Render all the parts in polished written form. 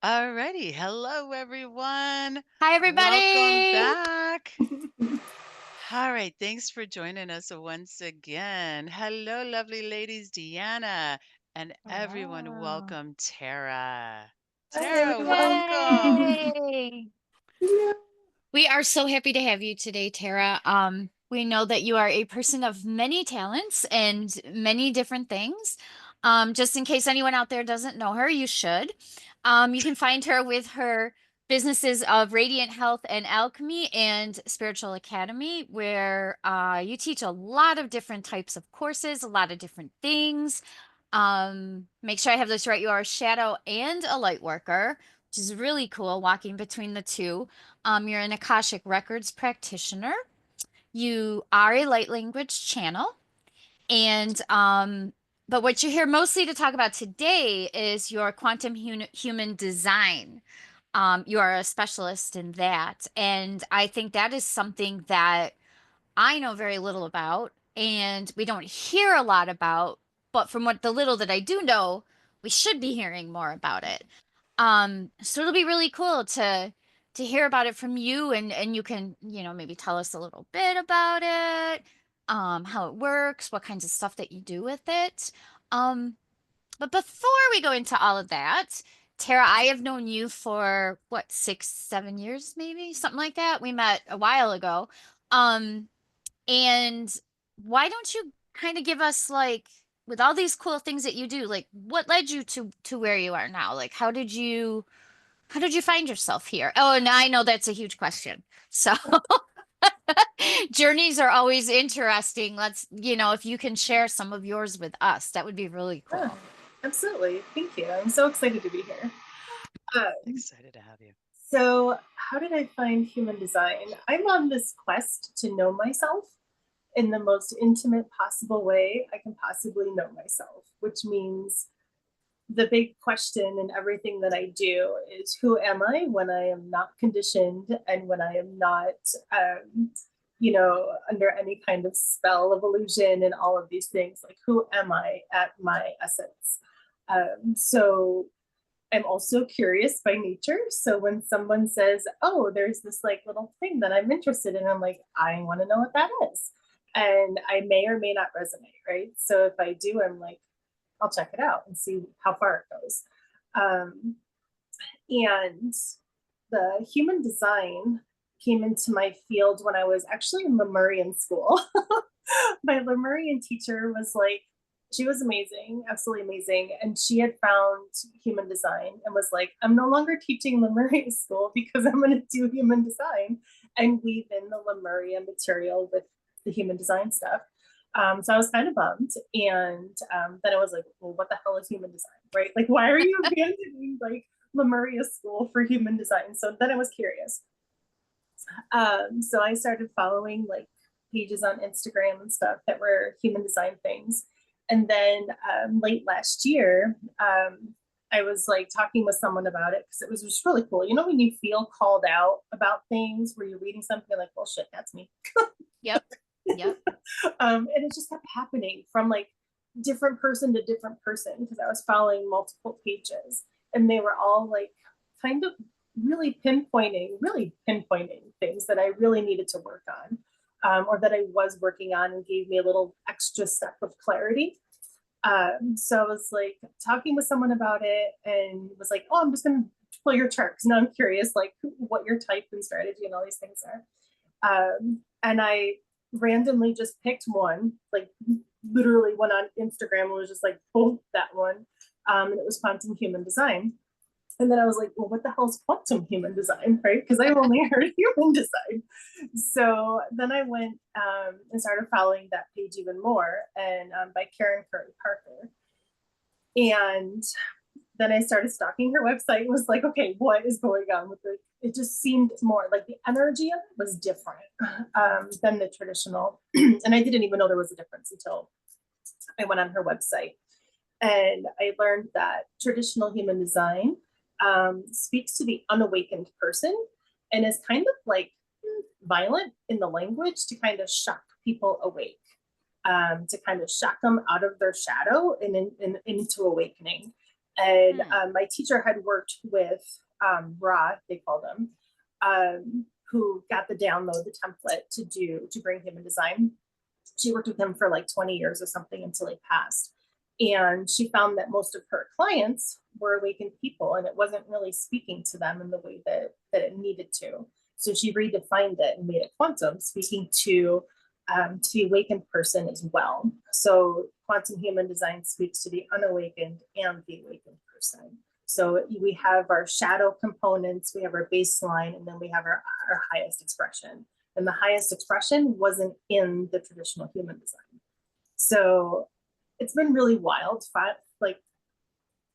Alrighty. Hello, everyone. Hi, Welcome everybody. back. All right. Thanks for joining us once again. Hello, lovely ladies, Deanna, and everyone. Hello. Welcome, Tara. Hi, Tara, everyone. welcome. Yay. Yeah. We are so happy to have you today, Tara. We know that you are a person of many talents and many different things. Just in case anyone out there doesn't know her, you should. You can find her with her businesses of Radiant Health and Alchemy and Spiritual Academy, where you teach a lot of different types of courses, a lot of different things. Make sure I have this right. You are a shadow and a light worker, which is really cool, walking between the two. You're an Akashic Records practitioner. You are a light language channel. And but what you're here mostly to talk about today is your human design. You are a specialist in that. And I think that is something that I know very little about, and we don't hear a lot about, but from what the little that I do know, we should be hearing more about it. So it'll be really cool to hear about it from you, and you can, maybe tell us a little bit about it, how it works, what kinds of stuff that you do with it. But before we go into all of that, Tara, I have known you for what, 6, 7 years, maybe something like that. We met a while ago. Um, and why don't you kind of give us, like, with all these cool things that you do, like what led you to where you are now? Like how did you find yourself here? Oh, and I know that's a huge question. So journeys are always interesting. If you can share some of yours with us, that would be really Yeah, cool. absolutely. Thank you. I'm so excited to be here. Um, Excited to have you. so, how did I find human design? I'm on this quest to know myself in the most intimate possible way I can possibly know myself, which means the big question in everything that I do is who am I when I am not conditioned and when I am not, um, under any kind of spell of illusion and all of these things? Like, who am I at my essence? So I'm also curious by nature. So when someone says, "Oh, there's this like little thing that I'm interested in," I'm like, I want to know what that is. And I may or may not resonate, right? So if I do, I'm like, I'll check it out and see how far it goes. Um, and the human design came into my field when I was actually in Lemurian school. My Lemurian teacher was like, she was amazing, absolutely amazing. And she had found human design and was like, I'm no longer teaching Lemurian school because I'm going to do human design and weave in the Lemuria material with the human design stuff. So I was kind of bummed. And then I was like, well, what the hell is human design, right? Like, why are you abandoning like Lemuria school for human design? So then I was curious. So I started following like pages on Instagram and stuff that were human design things. And then late last year, I was like talking with someone about it because it was just really cool. You know, when you feel called out about things where you're reading something like, well, shit, that's me. Yep. Yep. And it just kept happening from like different person to different person because I was following multiple pages and they were all like kind of really pinpointing things that I really needed to work on, or that I was working on and gave me a little extra step of clarity. So I was like talking with someone about it and was like, oh, I'm just going to pull your chart because now I'm curious, like what your type and strategy and all these things are. And I randomly just picked one, like literally went on Instagram and was just like, boom, that one. And it was quantum human design. And then I was like, well, what the hell is quantum human design, right? Because I only heard human design. So then I went and started following that page even more, and by Karen Curry Parker. And then I started stalking her website and was like, okay, what is going on with it? It just seemed more like the energy of it was different than the traditional. And I didn't even know there was a difference until I went on her website. And I learned that traditional human design speaks to the unawakened person and is kind of like violent in the language to kind of shock people awake, to kind of shock them out of their shadow and into awakening. And Hmm. my teacher had worked with Ra, they called him, who got the download, the template to bring human design. She worked with him for like 20 years or something until he passed. And she found that most of her clients were awakened people, and it wasn't really speaking to them in the way that it needed to. So she redefined it and made it quantum, speaking to the awakened person as well. So quantum human design speaks to the unawakened and the awakened person. So we have our shadow components, we have our baseline, and then we have our highest expression. And the highest expression wasn't in the traditional human design. So it's been really wild, like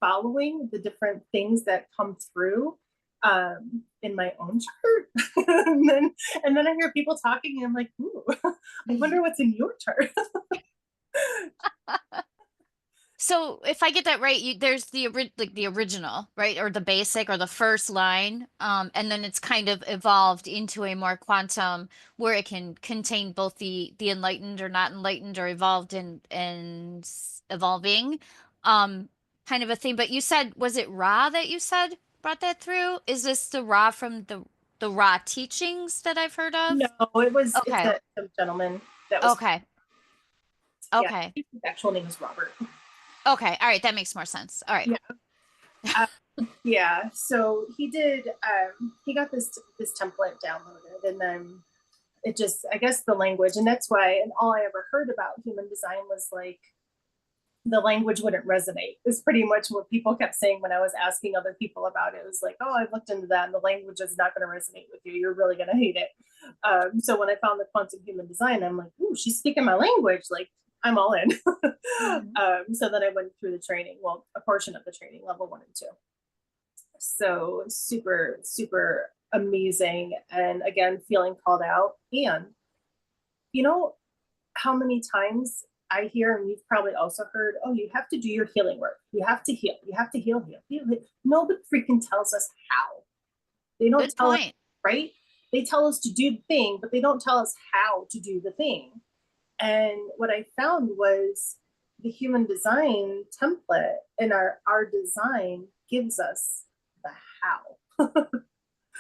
following the different things that come through in my own chart. And then I hear people talking and I'm like, ooh, I wonder what's in your chart. So if I get that right, there's like the original, right? Or the basic or the first line. And then it's kind of evolved into a more quantum where it can contain both the enlightened or not enlightened or evolved and evolving. Um, kind of a thing. But you said, was it Ra that you said brought that through? Is this the Ra from the Ra teachings that I've heard No, of? it's Okay. a gentleman that was, Okay. yeah, Okay. his actual name is Robert. Okay. All right. That makes more sense. All right. Yeah. Uh, yeah. So he got this template downloaded, and then it just, I guess the language, and that's why, and all I ever heard about human design was like the language wouldn't resonate is pretty much what people kept saying when I was asking other people about it. It was like, oh, I've looked into that and the language is not going to resonate with you. You're really going to hate it. So when I found the quantum human design, I'm like, ooh, she's speaking my language. Like, I'm all in. Mhm. So then I went through the training, well, a portion of the training, level 1 and 2. So super, super amazing. And again, feeling called out. And you know how many times I hear, and you've probably also heard, oh, you have to do your healing work. You have to heal. You have to heal, heal, heal. Nobody freaking tells us how. They don't Good tell us, point. right? They tell us to do the thing, but they don't tell us how to do the thing. And what I found was the human design template and our design gives us the how.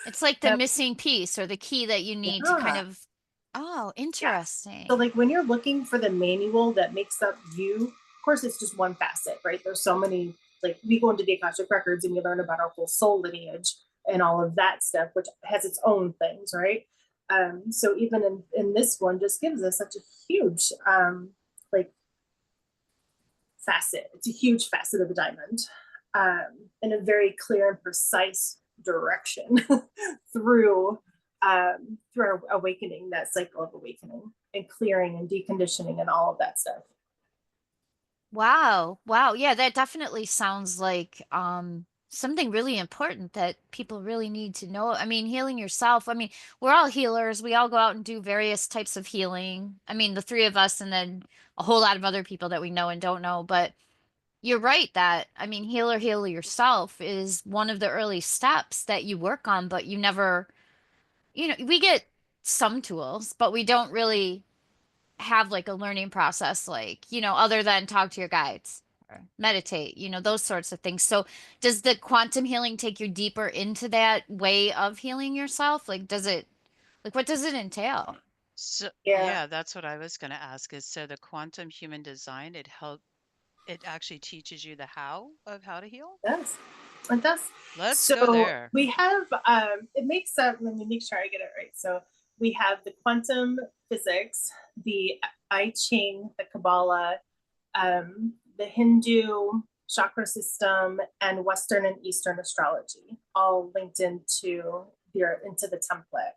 It's like the Yeah. missing piece or the key that you need to kind Yeah. of, oh, Yes. So, interesting. like when you're looking for the manual that makes up you, of course, it's just one facet, right? There's so many, like we go into the Akashic Records and we learn about our whole soul lineage and all of that stuff, which has its own things, right? So even in this one, just gives us such a huge, like facet. It's a huge facet of the diamond, in a very clear and precise direction through through our awakening, that cycle of awakening and clearing and deconditioning and all of that stuff. Wow. Wow. Yeah, that definitely sounds like something really important that people really need to know. I mean, healing yourself. I mean, we're all healers. We all go out and do various types of healing. I mean, the three of us and then a whole lot of other people that we know and don't know, but you're right that, I mean, heal yourself is one of the early steps that you work on, but you never, we get some tools, but we don't really have like a learning process, like, other than talk to your guides or meditate, those sorts of things. So does the quantum healing take you deeper into that way of healing yourself? Like, what does it entail? So, Yeah, yeah, that's what I was going to ask is so the quantum human design, it actually teaches you the how of how to heal? it does. It does. Let's go So there. we have it makes up, let me make sure I get it right. So we have the quantum physics, the I Ching, the Kabbalah, the Hindu chakra system, and Western and Eastern astrology, all linked into the template.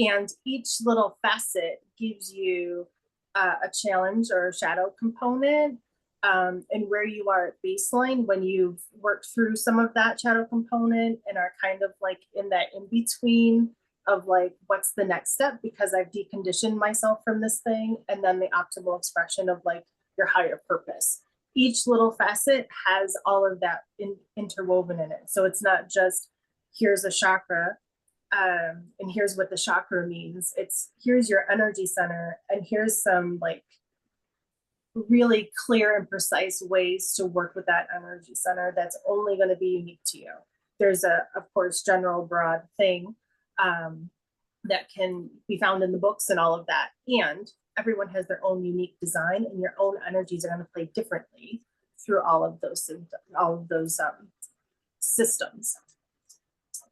And each little facet gives you a challenge or a shadow component, and where you are at baseline when you've worked through some of that shadow component and are kind of like in that in between of like, what's the next step? Because I've deconditioned myself from this thing, and then the optimal expression of like your higher purpose. Each little facet has all of that interwoven in it. So it's not just here's a chakra, and here's what the chakra means. It's here's your energy center, and here's some like really clear and precise ways to work with that energy center that's only going to be unique to you. There's of course, general broad thing that can be found in the books and all of that. And everyone has their own unique design, and your own energies are going to play differently through all of those systems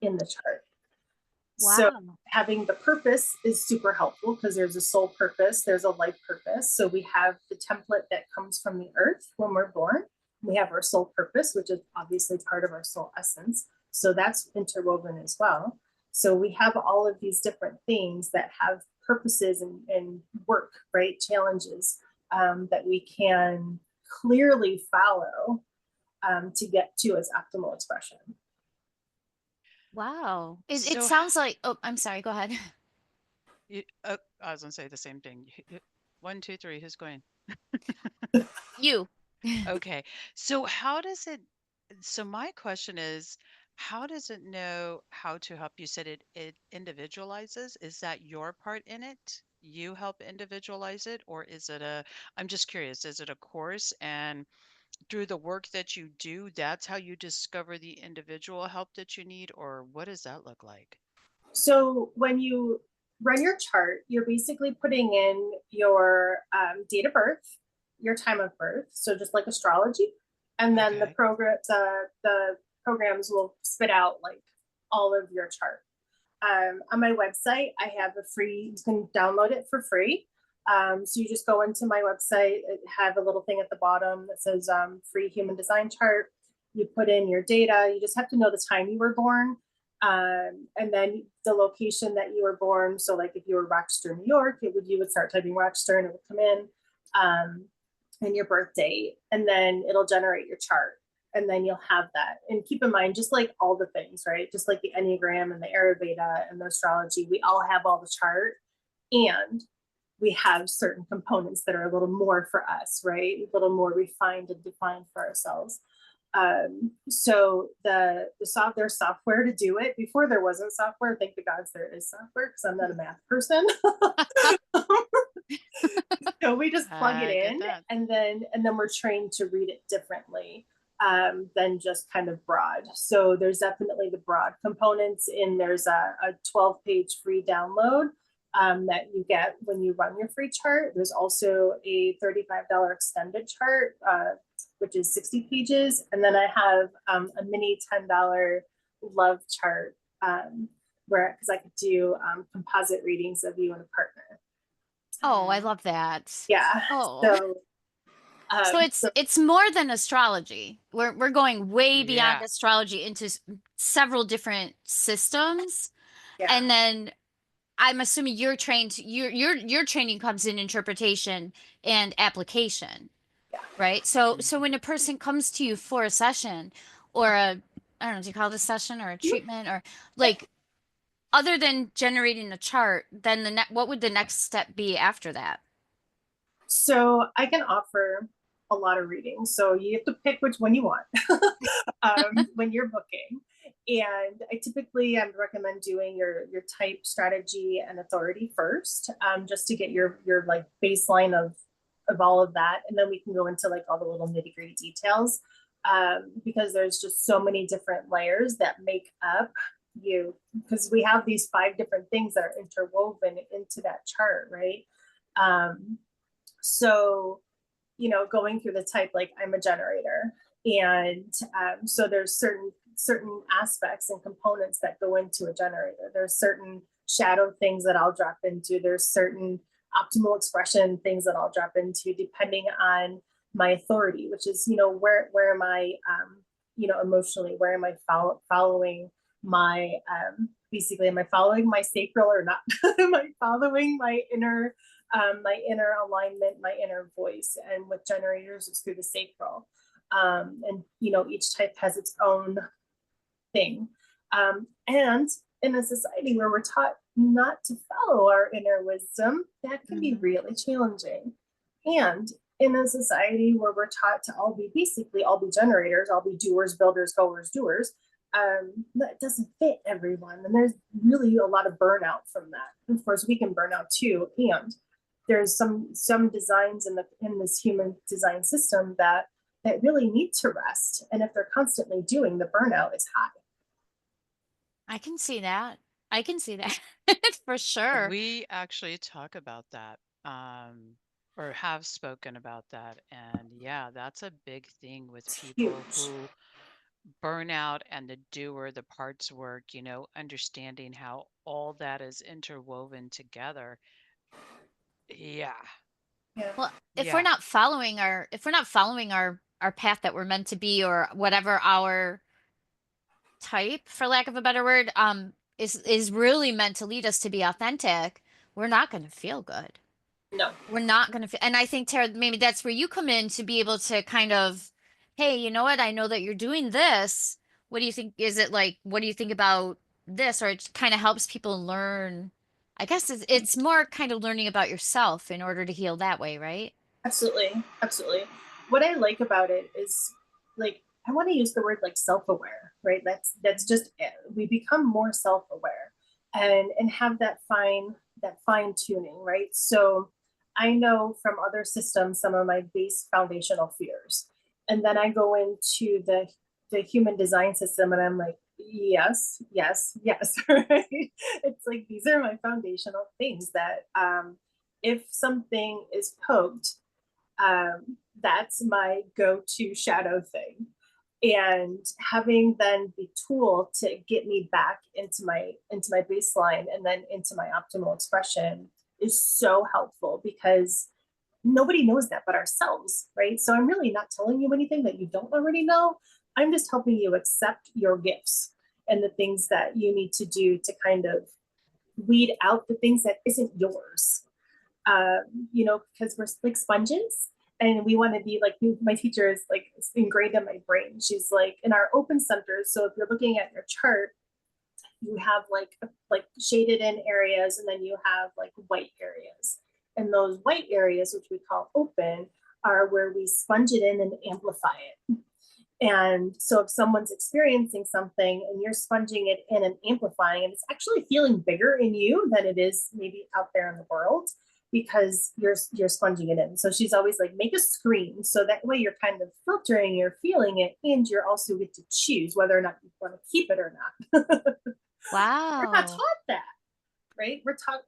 in the chart. So Wow. having the purpose is super helpful because there's a soul purpose, there's a life purpose. So we have the template that comes from the earth when we're born. We have our soul purpose, which is obviously part of our soul essence. So that's interwoven as well. So we have all of these different things that have purposes and work, right? Challenges that we can clearly follow to get to its optimal expression. Wow. It So, sounds like, oh, I'm sorry, go ahead. I was going to say the same thing. One, two, three, who's going? You. Okay. So how does it, so my question is, how does it know how to help? You said it individualizes. Is that your part in it? You help individualize it, or is it I'm just curious, is it a course, and through the work that you do, that's how you discover the individual help that you need, or what does that look like? So when you run your chart, you're basically putting in your date of birth, your time of birth, so just like astrology, and then Okay. the programs will spit out like all of your chart. On my website, I have a free, you can download it for free. So you just go into my website, it have a little thing at the bottom that says free human design chart. You put in your data, you just have to know the time you were born, and then the location that you were born. So like if you were Rochester, New York, you would start typing Rochester and it would come in, and your birth date, and then it'll generate your chart. And then you'll have that. And keep in mind, just like all the things, right? Just like the Enneagram and the Ayurveda and the astrology, we all have all the chart, and we have certain components that are a little more for us, right? A little more refined and defined for ourselves. So there's software to do it. Before there wasn't software, thank the gods there is software because I'm not a math person. So we just plug it I get in, that. and then we're trained to read it differently than just kind of broad. So there's definitely the broad components, and there's a 12-page free download that you get when you run your free chart. There's also a $35 extended chart, which is 60 pages. And then I have a mini $10 love chart because I could do composite readings of you and a partner. Oh, I love that. Yeah. Oh. So So so it's more than astrology. We're going way beyond Yeah. astrology into several different systems. yeah. And then I'm assuming you're trained, your training comes in interpretation and application, Yeah. right? So Mhm. so when a person comes to you for a session or a, I don't know, do you call it a session or a treatment, or like, other than generating a chart, then what would the next step be after that? So I can offer a lot of readings. So you have to pick which one you want when you're booking. And I typically recommend doing your type, strategy, and authority first, just to get your like baseline of all of that, and then we can go into like all the little nitty gritty details, because there's just so many different layers that make up you, because we have these 5 different things that are interwoven into that chart, right? Um, so going through the type, like I'm a generator, and so there's certain aspects and components that go into a generator. There's certain shadow things that I'll drop into. There's certain optimal expression things that I'll drop into depending on my authority, which is where am I emotionally, where am I following my basically, am I following my sacral or not? Am I following my inner alignment, my inner voice? And with generators, it's through the sacral. And each type has its own thing. And in a society where we're taught not to follow our inner wisdom, that can be Mhm. really challenging. And in a society where we're taught to all be generators, all be doers, builders, goers, doers, that doesn't fit everyone. And there's really a lot of burnout from that. Of course, we can burn out too. And there's some designs in this human design system that really need to rest. And if they're constantly doing, the burnout is high. I can see that. I can see that for sure. We actually talk about that, or have spoken about that. And yeah, that's a big thing with It's people huge. who burn out and the doer, the parts work, understanding how all that is interwoven together. Yeah. Yeah. Well, Yeah. if we're not following our path that we're meant to be, or whatever our type, for lack of a better word, is really meant to lead us to be authentic, we're not going to feel good. No, We're not going to feel, and I think, Tara, maybe that's where you come in to be able to kind of, hey, you know what? I know that you're doing this. What do you think? Is it like, what do you think about this? Or it kind of helps people learn. I guess it's more kind of learning about yourself in order to heal that way, right? absolutely. Absolutely. What I like about it is, like, I want to use the word like self-aware, right? That's just it. We become more self-aware and have that fine tuning, right? So I know from other systems some of my base foundational fears. And then I go into the human design system and I'm like, yes, yes, yes, right? It's like these are my foundational things that if something is poked, that's my go-to shadow thing. And having then the tool to get me back into my baseline and then into my optimal expression is so helpful, because nobody knows that but ourselves, right? So I'm really not telling you anything that you don't already know. I'm just helping you accept your gifts and the things that you need to do to kind of weed out the things that isn't yours. Because we're like sponges and we want to be like, my teacher is like ingrained in my brain. She's like, in our open centers. So if you're looking at your chart, you have like shaded in areas and then you have like white areas. And those white areas, which we call open, are where we sponge it in and amplify it. And so if someone's experiencing something and you're sponging it in and amplifying it, it's actually feeling bigger in you than it is maybe out there in the world, because you're sponging it in. So she's always like, make a screen. So that way you're kind of filtering, you're feeling it, and you're also get to choose whether or not you want to keep it or not. We're not Wow. taught that, right? We're taught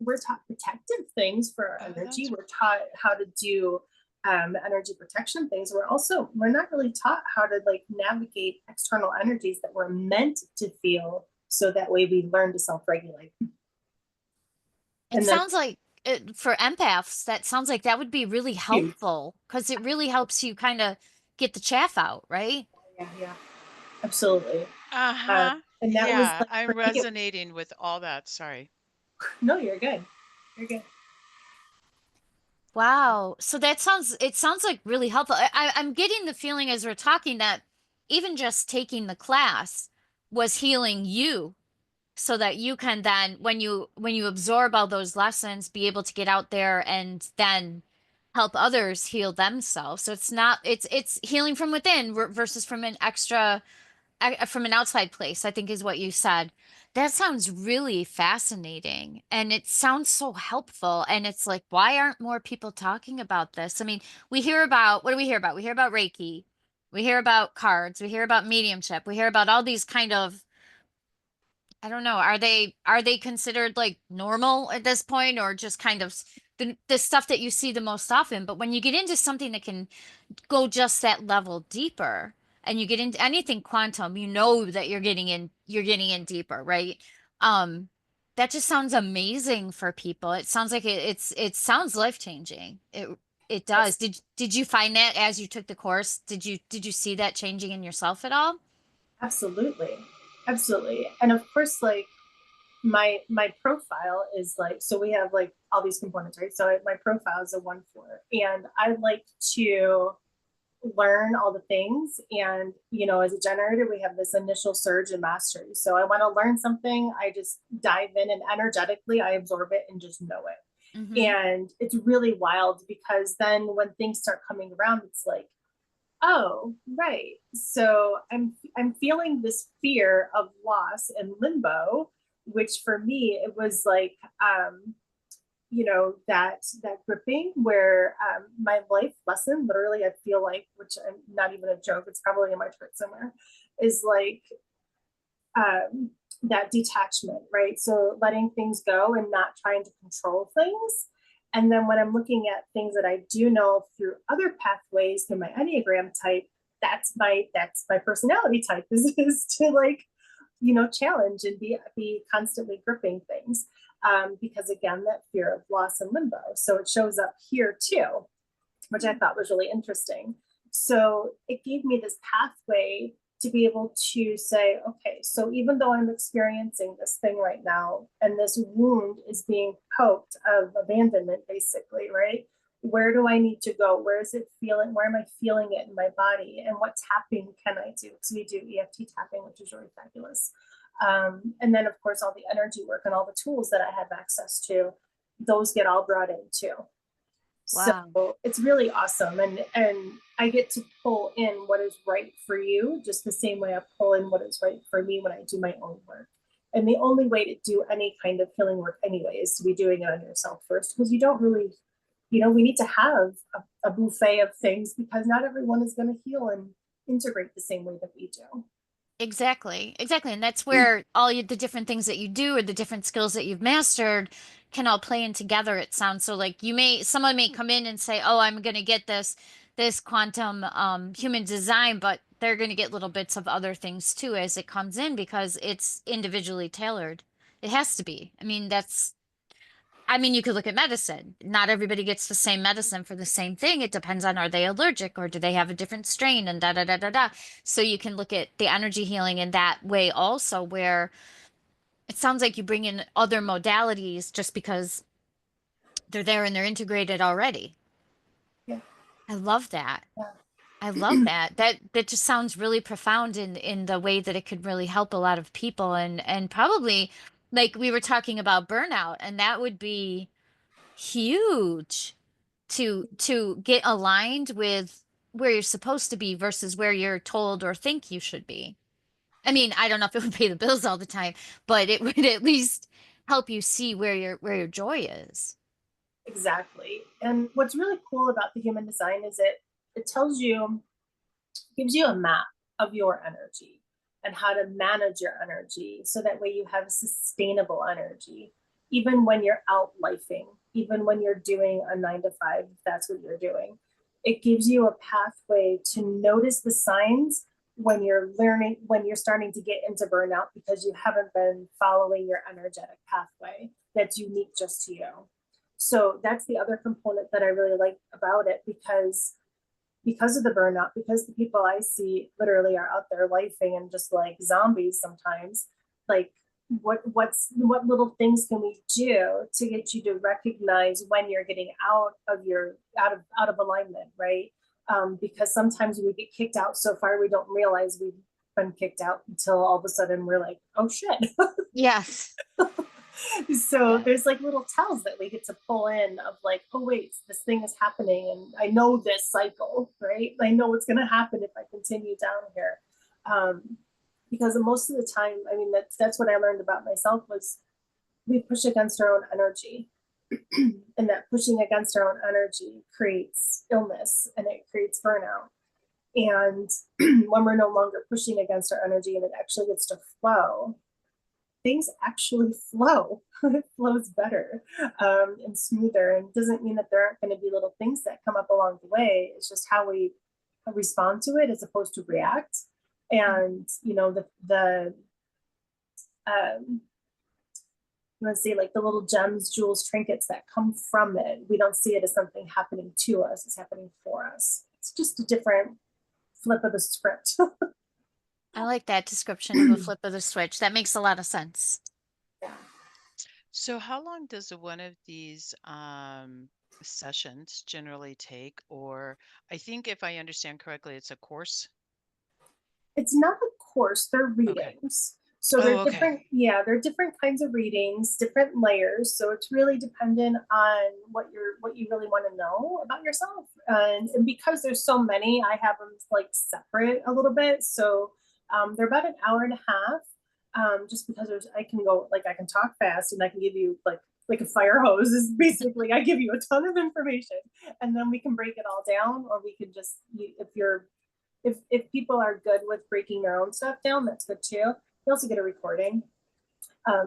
protective things for our Oh, energy. that's We're taught how to do energy protection things. We're not really taught how to like navigate external energies that we're meant to feel, so that way we learn to self-regulate. It And then sounds like for empaths, that sounds like that would be really huge. helpful because it really helps you kind of get the chaff out, right? Yeah, yeah, absolutely. Um, uh-huh. and that was Yeah, like I'm for me. resonating with all that. Sorry. No, you're good. You're good. Wow. So it sounds like really helpful. I'm getting the feeling as we're talking that even just taking the class was healing you so that you can then when you absorb all those lessons be able to get out there and then help others heal themselves. So it's not it's healing from within versus from an extra from an outside place, I think is what you said. That sounds really fascinating and it sounds so helpful. And it's like, why aren't more people talking about this? I mean, we hear about, what do we hear about? We hear about Reiki. We hear about cards. We hear about mediumship. We hear about all these kind of, I don't know, are they considered like normal at this point or just kind of the stuff that you see the most often? But when you get into something that can go just that level deeper and you get into anything quantum, you know that you're getting in deeper, right? Um, that just sounds amazing for people. It sounds like it sounds life-changing. It does. Yes, Did you find that as you took the course? Did you see that changing in yourself at all? absolutely, absolutely. And of course, like my profile is like, so we have like all these components, right? So my profile is a 1/4, and I like to learn all the things. And as a generator, we have this initial surge in mastery. So I want to learn something, I just dive in and energetically I absorb it and just know it. Mm-hmm. And it's really wild, because then when things start coming around, it's like, oh, right. So I'm feeling this fear of loss and limbo, which for me it was like that gripping where my life lesson, literally, I feel like, which I'm not even a joke, it's probably in my chart somewhere, is like um, that detachment, right? So letting things go and not trying to control things. And then when I'm looking at things that I do know through other pathways through my Enneagram type, that's my personality type is to like, challenge and be constantly gripping things. Because again, that fear of loss and limbo. So it shows up here too, which I thought was really interesting. So it gave me this pathway to be able to say, okay, so even though I'm experiencing this thing right now, and this wound is being poked of abandonment, basically, right? Where do I need to go? Where is it feeling? Where am I feeling it in my body? And what tapping can I do? Because we do EFT tapping, which is really fabulous. And then, of course, all the energy work and all the tools that I have access to, those get all brought in too. So Wow. it's really awesome. And I get to pull in what is right for you, just the same way I pull in what is right for me when I do my own work. And the only way to do any kind of healing work anyway is to be doing it on yourself first, because you don't really, we need to have a buffet of things because not everyone is going to heal and integrate the same way that we do. Exactly. Exactly. And that's where the different things that you do or the different skills that you've mastered can all play in together. It sounds so like someone may come in and say, "Oh, I'm going to get this quantum human design," but they're going to get little bits of other things too as it comes in because it's individually tailored. It has to be. You could look at medicine. Not everybody gets the same medicine for the same thing. It depends on, are they allergic or do they have a different strain and da da da da da. So you can look at the energy healing in that way also, where it sounds like you bring in other modalities just because they're there and they're integrated already. Yeah. I love that. I love Yeah. that. That just sounds really profound in the way that it could really help a lot of people and probably like we were talking about burnout, and that would be huge to get aligned with where you're supposed to be versus where you're told or think you should be. I don't know if it would pay the bills all the time, but it would at least help you see where your joy is. Exactly. And what's really cool about the human design is it tells you, gives you a map of your energy and how to manage your energy so that way you have sustainable energy even when you're out lifing, even when you're doing a 9 to 5, if that's what you're doing. It gives you a pathway to notice the signs when you're starting to get into burnout because you haven't been following your energetic pathway that's unique just to you. So that's the other component that I really like about it, because of the burnout, because the people I see literally are out there lifing and just like zombies sometimes, like what little things can we do to get you to recognize when you're getting out of alignment, right? Because sometimes we get kicked out so far we don't realize we've been kicked out until all of a sudden we're like, oh shit. Yes. So Yeah. there's like little tells that we get to pull in of like, oh wait, this thing is happening and I know this cycle, right? I know what's going to happen if I continue down here. Because most of the time, that's what I learned about myself was we push against our own energy. And that pushing against our own energy creates illness and it creates burnout. And when we're no longer pushing against our energy and it actually gets to flow, things actually flow. It flows better and smoother. And doesn't mean that there aren't going to be little things that come up along the way. It's just how we respond to it as opposed to react. And the um, let's say like the little gems, jewels, trinkets that come from it. We don't see it as something happening to us; it's happening for us. It's just a different flip of the script. I like that description of a flip of the switch. That makes a lot of sense. Yeah. So how long does one of these sessions generally take? Or I think if I understand correctly, it's a course. It's not a course, they're Okay. readings. So Oh, they're okay. different, yeah, they're different kinds of readings, different layers. So it's really dependent on what you really want to know about yourself. And because there's so many, I have them like separate a little bit. So they're about an hour and a half. Just because I can talk fast and I can give you like like a fire hose is basically I give you a ton of information and then we can break it all down, or we can just, if you're if people are good with breaking their own stuff down, that's good too. You also get a recording,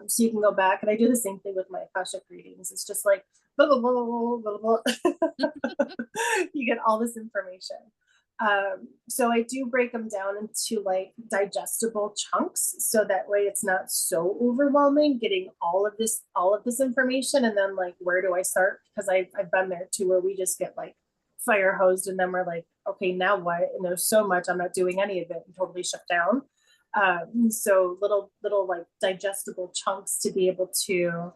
so you can go back, and I do the same thing with my Akashic readings. It's just like blah, blah, blah, blah, blah, blah. You get all this information. So I do break them down into like digestible chunks, so that way it's not so overwhelming getting all of this information. And then like, where do I start? Because I've been there too, where we just get like fire hosed, and then we're like, okay, now what? And there's so much, I'm not doing any of it, and totally shut down. So little like digestible chunks to be able to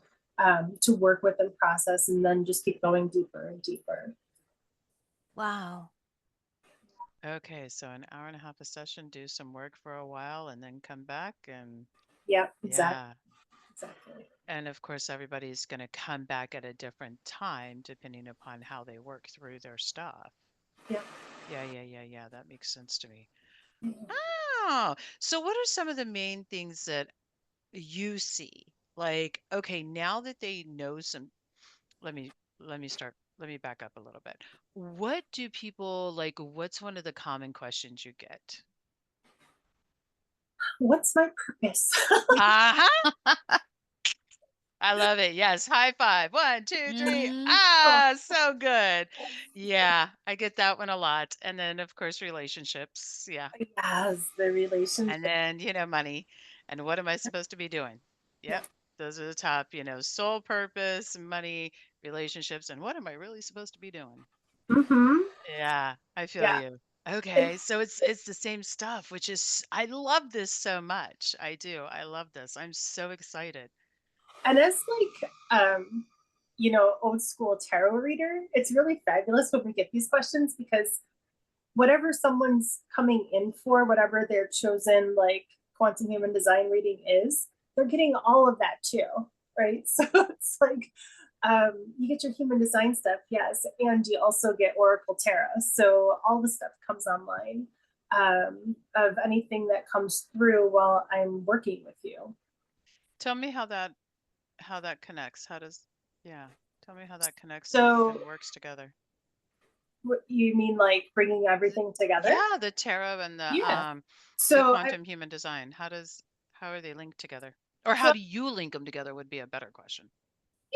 work with and process, and then just keep going deeper and deeper. Wow. Okay, so an hour and a half a session, do some work for a while, and then come back and Yeah, exactly. yeah. Exactly. And of course, everybody's going to come back at a different time depending upon how they work through their stuff. Yeah. Yeah. That makes sense to me. Oh, so what are some of the main things that you see? Like, okay, now that they know some, let me let me back up a little bit. What do people like? What's one of the common questions you get? What's my purpose? Uh-huh. I love it. Yes. High five. One, two, three. Hmm. Oh, Ah, so good. Yeah, I get that one a lot. And then, of course, relationships. Yeah. yes, the And relationship. then, money. And what am I supposed to be doing? Yeah. Yep. Those are the top, soul purpose, money, relationships, and what am I really supposed to be doing? Mm-hmm. Yeah, I feel Yeah. you. And, Okay, so it's the same stuff, which is I love this so much. I do. I love this. I'm so excited. and as like old school tarot reader, it's really fabulous when we get these questions, because whatever someone's coming in for, whatever their chosen like quantum human design reading is, they're getting all of that too, right? So it's like, you get your human design stuff, yes, and you also get Oracle Tarot. So all the stuff comes online, of anything that comes through while I'm working with you. Tell me how that connects. How does yeah, tell me how that connects So and works together. what you mean, like bringing The, everything together? yeah, the tarot and Yeah. the So I quantum human design. How are they linked together? Or how so do you link them together would be a better question.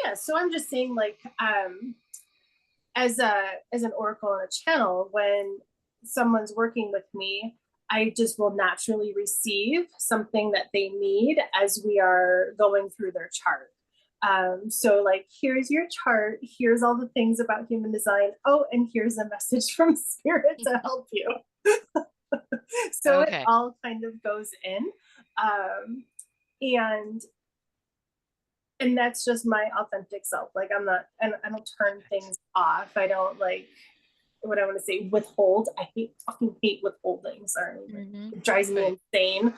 yeah, so I'm just saying, like, as an oracle on a channel, when someone's working with me, I just will naturally receive something that they need as we are going through their chart. So like, here's your chart, here's all the things about human design, oh, and here's a message from spirit to help you. So it Okay. all kind of goes in, um, and that's just my authentic self. Like, I'm not, and I don't turn Perfect. things off. I don't like, what I want to say, withhold. I fucking hate withholding. Sorry, Hmm. it drives me Right. insane.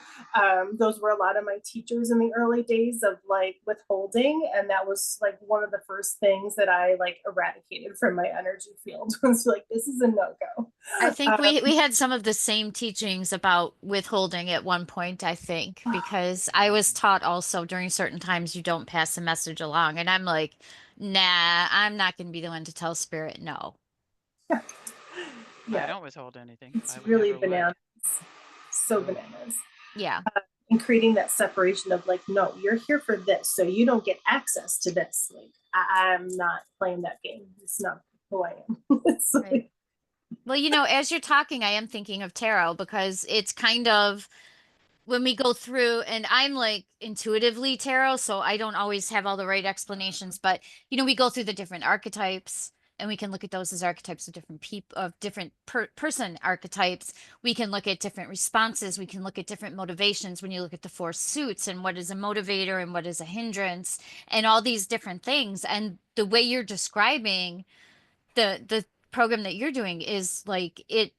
Those were a lot of my teachers in the early days of like withholding, and that was like one of the first things that I like eradicated from my energy field. Was like, this is a no go. I think we had some of the same teachings about withholding at one point, I think, because I was taught also during certain times you don't pass a message along. And I'm like, nah, I'm not going to be the one to tell spirit no. I Yeah, don't withhold anything. it's I would really never would. bananas. So Ooh. bananas. Yeah. And creating that separation of like, no, you're here for this, so you don't get access to this. Like, I'm not playing that game. It's not who I am. It's Right. like, Well, as you're talking, I am thinking of tarot because it's kind of when we go through, and I'm like intuitively tarot, so I don't always have all the right explanations, but we go through the different archetypes and we can look at those as archetypes of different people, of different person archetypes. We can look at different responses. We can look at different motivations when you look at the four suits and what is a motivator and what is a hindrance and all these different things. And the way you're describing the program that you're doing is like it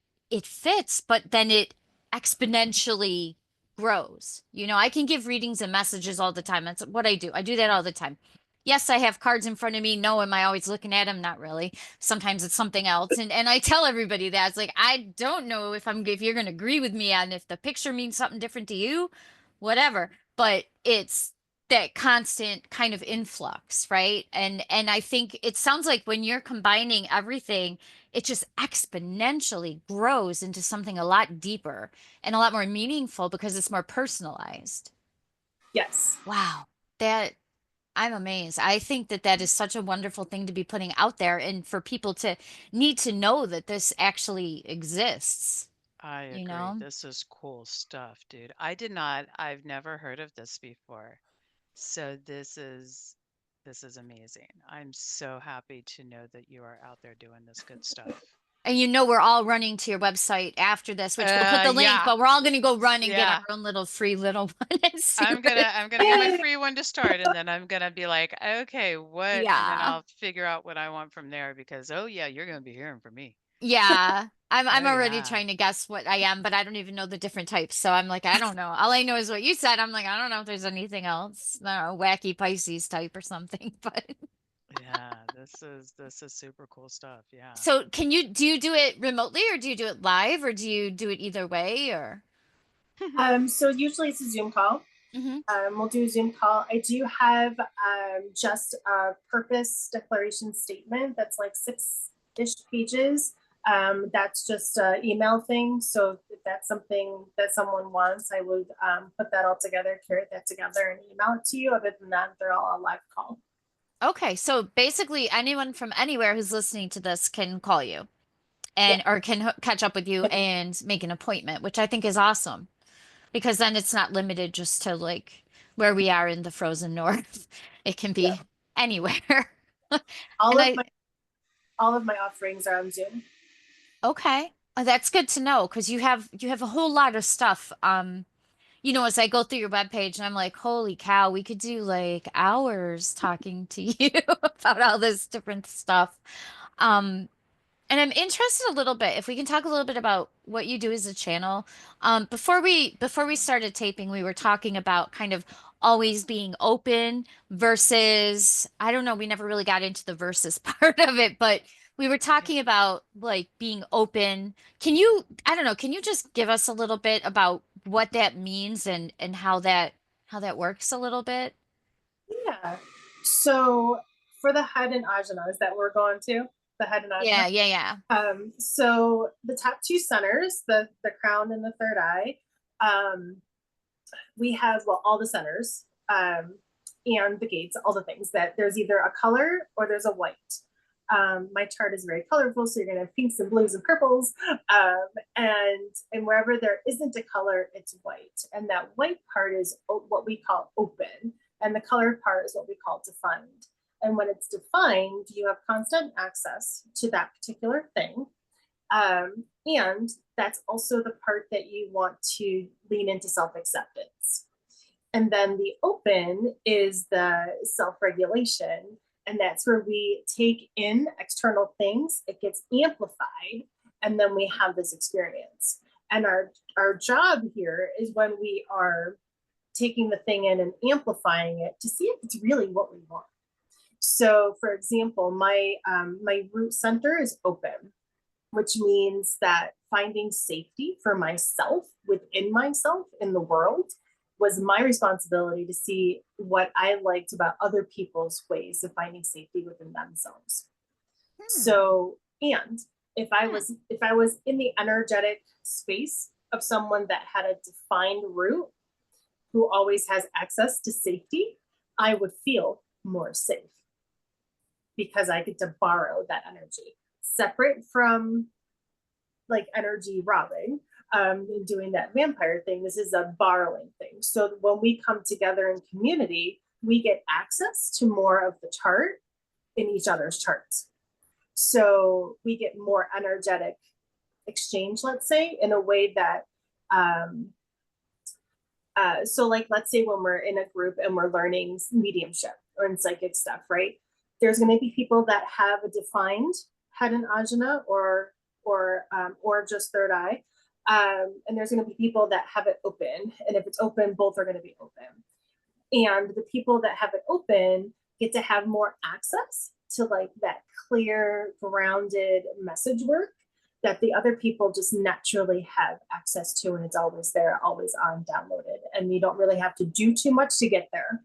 fits, but then it exponentially grows. I can give readings and messages all the time. That's what I do. I do that all the time. Yes, I have cards in front of me. No, am I always looking at them? Not really. Sometimes it's something else. And I tell everybody that. It's like, I don't know if you're gonna agree with me on if the picture means something different to you, whatever. But that constant kind of influx, right? And I think it sounds like when you're combining everything, it just exponentially grows into something a lot deeper and a lot more meaningful because it's more personalized. Yes. Wow. That I'm amazed. I think that that is such a wonderful thing to be putting out there and for people to need to know that this actually exists, I you agree. know? This is cool stuff, dude. I've never heard of this before. So this is amazing. I'm so happy to know that you are out there doing this good stuff. And you know we're all running to your website after this, which we'll put the link, Yeah. but we're all going to go run and get our Yeah. own little free little one and see what. I'm gonna get my free one to start and then I'm gonna be like, okay, what? And then Yeah. I'll figure out what I want from there because oh yeah, you're gonna be hearing from me. Yeah. I'm Oh already yeah. trying to guess what I am, but I don't even know the different types. So I'm like, I don't know. All I know is what you said. I'm like, I don't know if there's anything else. I don't know, wacky Pisces type or something. But Yeah, this is super cool stuff. Yeah. so do you do it remotely or do you do it live or do you do it either way or? So usually it's a Zoom call. Hmm. We'll do a Zoom call. I do have just a purpose declaration statement that's like 6-ish pages. That's just an email thing. So if that's something that someone wants, I would put that all together, curate that together, and email it to you. Other than that, they're all a live call. Okay, so basically anyone from anywhere who's listening to this can call you Yeah. and or can catch up with you and make an appointment, which I think is awesome because then it's not limited just to like where we are in the frozen north. It can Yeah. be anywhere. All And of my offerings are on Zoom. okay, that's good to know because you have a whole lot of stuff. As I go through your webpage and I'm like, holy cow, we could do like hours talking to you about all this different stuff. Um, And I'm interested a little bit if we can talk a little bit about what you do as a channel. Before we started taping, we were talking about kind of always being open versus I don't know, we never really got into the versus part of it, but we were Yeah. talking about like being open. I don't know, can you just give us a little bit about what that means and how that works a little bit? Yeah. So for the head and ajanas that we're going to, the head and ajna. Yeah, yeah, yeah. So the top two centers, the crown and the third eye, we have all the centers and the gates, all the things that there's either a color or there's a white. My chart is very colorful, so you're gonna have pinks and blues and purples, and wherever there isn't a color, it's white, and that white part is what we call open, and the colored part is what we call defined. And when it's defined, you have constant access to that particular thing. And that's also the part that you want to lean into self acceptance. And then the open is the self regulation. And that's where we take in external things, it gets amplified, and then we have this experience. And our job here is when we are taking the thing in and amplifying it to see if it's really what we want. So, for example, my root center is open, which means that finding safety for myself within myself in the world was my responsibility to see what I liked about other people's ways of finding safety within themselves. Hmm. So, and Hmm. if I was in the energetic space of someone that had a defined root who always has access to safety, I would feel more safe because I get to borrow that energy separate from like energy robbing and doing that vampire thing. This is a borrowing thing. So when we come together in community, we get access to more of the chart in each other's charts. So we get more energetic exchange, let's say, in a way that so like let's say when we're in a group and we're learning mediumship or in psychic stuff, right? There's going to be people that have a defined head and ajna or just third eye, and there's going to be people that have it open, and if it's open, both are going to be open. And the people that have it open get to have more access to like that clear, grounded message work that the other people just naturally have access to, and it's always there, always on, downloaded, and you don't really have to do too much to get there.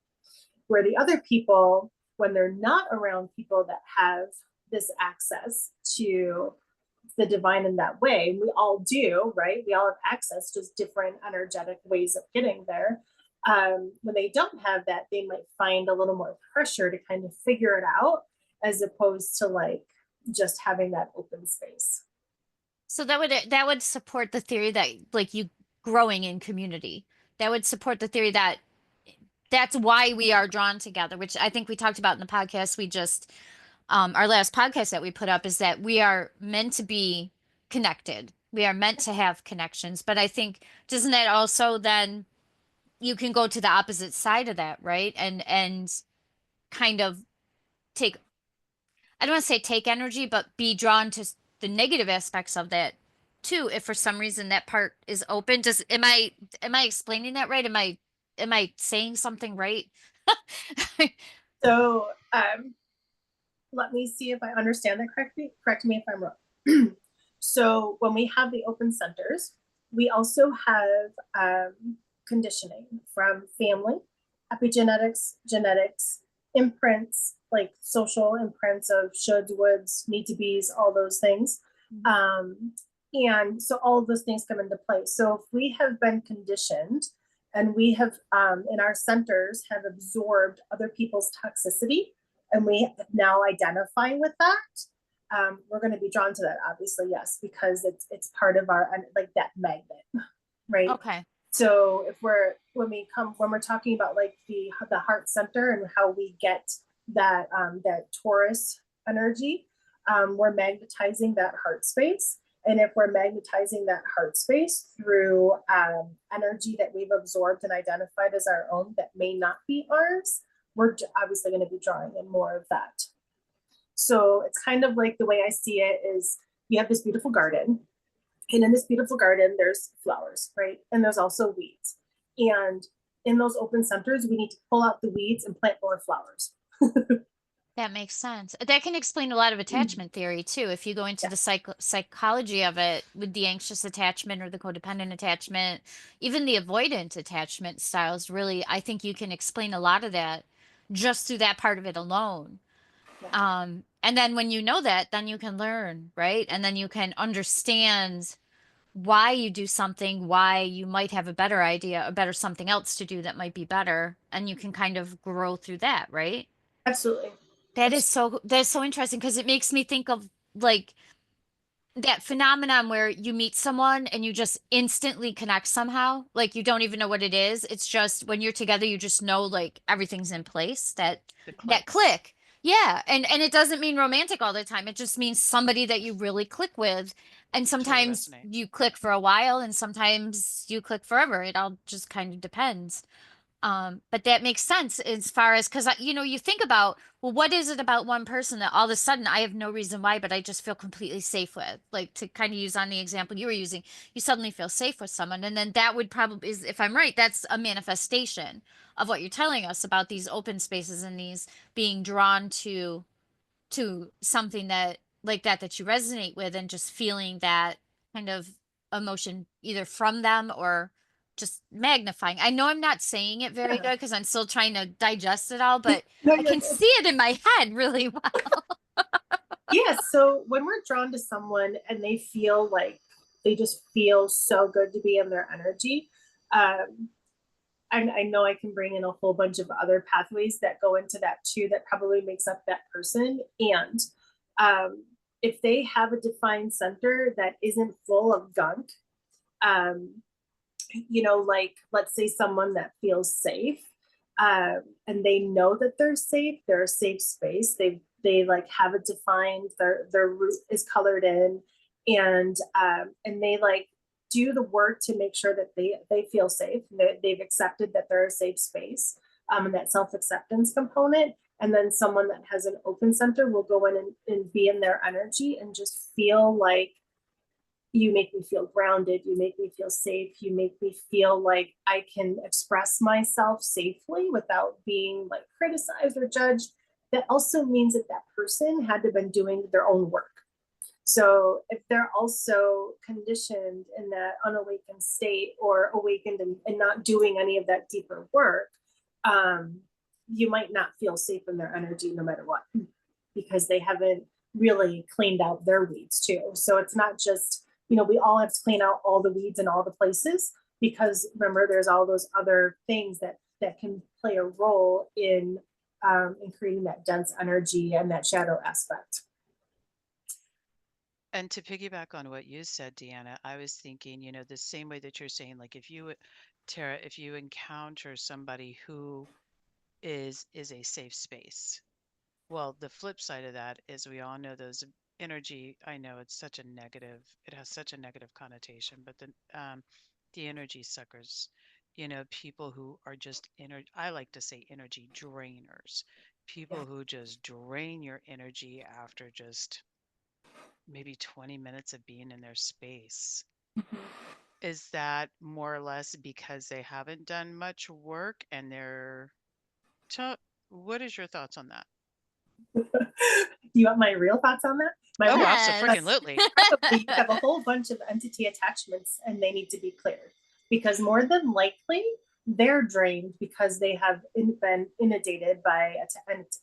Where the other people, when they're not around people that have this access to the divine in that way, we all do, right? We all have access, just different energetic ways of getting there. When they don't have that, they might find a little more pressure to kind of figure it out, as opposed to like just having that open space. So that would support the theory that like you growing in community. That would support the theory that that's why we are drawn together, which I think we talked about in the podcast we just our last podcast that we put up is that we are meant to be connected. We are meant to have connections. But I think doesn't that also then you can go to the opposite side of that, right? And kind of take I don't want to say take energy, but be drawn to the negative aspects of that too. If for some reason that part is open, just am I explaining that right? Am I saying something right? So let me see if I understand that correctly. Correct me if I'm wrong. So when we have the open centers, we also have conditioning from family, epigenetics, genetics, imprints, like social imprints of shoulds, woulds, need to be's, all those things. And so all of those things come into play. So if we have been conditioned and we have in our centers have absorbed other people's toxicity, and we now identify with that, we're going to be drawn to that, obviously, yes, because it's part of our like that magnet, right? Okay. So if when we're talking about like the heart center and how we get that that Taurus energy, we're magnetizing that heart space. And if we're magnetizing that heart space through energy that we've absorbed and identified as our own that may not be ours, we're obviously going to be drawing in more of that. So it's kind of like the way I see it is you have this beautiful garden, and in this beautiful garden, there's flowers, right? And there's also weeds. And in those open centers, we need to pull out the weeds and plant more flowers. That makes sense. That can explain a lot of attachment theory too. If you go into Yeah, the psychology of it with the anxious attachment or the codependent attachment, even the avoidant attachment styles, really, I think you can explain a lot of that just through that part of it alone. yeah. And then when you know that, then you can learn, right? And then you can understand why you do something, why you might have a better idea, a better something else to do that might be better, and you can kind of grow through that, right? Absolutely. That's so interesting because it makes me think of like that phenomenon where you meet someone and you just instantly connect somehow. Like you don't even know what it is. It's just when you're together, you just know like everything's in place. The That click. click. Yeah. And it doesn't mean romantic all the time. It just means somebody that you really click with. And Totally sometimes resonate. you click for a while and sometimes you click forever. It all just kind of depends. But that makes sense as far as because you think about, well, what is it about one person that all of a sudden I have no reason why, but I just feel completely safe with? Like to kind of use on the example you were using, you suddenly feel safe with someone, and then that would probably is if I'm right, that's a manifestation of what you're telling us about these open spaces and these being drawn to something that like that you resonate with and just feeling that kind of emotion either from them or just magnifying. I know I'm not saying it very Yeah. good because I'm still trying to digest it all, but No, I you're can good. see it in my head really well. Yes. So when we're drawn to someone and they feel like they just feel so good to be in their energy, um, I know I can bring in a whole bunch of other pathways that go into that too, that probably makes up that person. And um, if they have a defined center that isn't full of gunk, um, like let's say someone that feels safe, and they know that they're a safe space. They like have it defined. Their root is colored in, and they like do the work to make sure that they feel safe. They've accepted that they're a safe space, and that self acceptance component. And then someone that has an open center will go in and be in their energy and just feel like you make me feel grounded, you make me feel safe, you make me feel like I can express myself safely without being like criticized or judged. That also means that that person had to have been doing their own work. So if they're also conditioned in that unawakened state or awakened and not doing any of that deeper work, um, you might not feel safe in their energy no matter what, because they haven't really cleaned out their weeds too. So it's not just, we all have to clean out all the weeds in all the places, because remember, there's all those other things that can play a role in creating that dense energy and that shadow aspect. And to piggyback on what you said, Deanna, I was thinking, the same way that you're saying, like if you, Tara, if you encounter somebody who is a safe space. Well, the flip side of that is we all know those energy. I know it's such a negative, it has such a negative connotation, but the energy suckers, people who are just I like to say energy drainers, Yeah. people who just drain your energy after just maybe 20 minutes of being in their space. Is that more or less because they haven't done much work and they're what is your thoughts on that? Do you want my real thoughts on that? My Oh, real Yes. absolutely. probably you have a whole bunch of entity attachments and they need to be cleared, because more than likely they're drained because they have been inundated by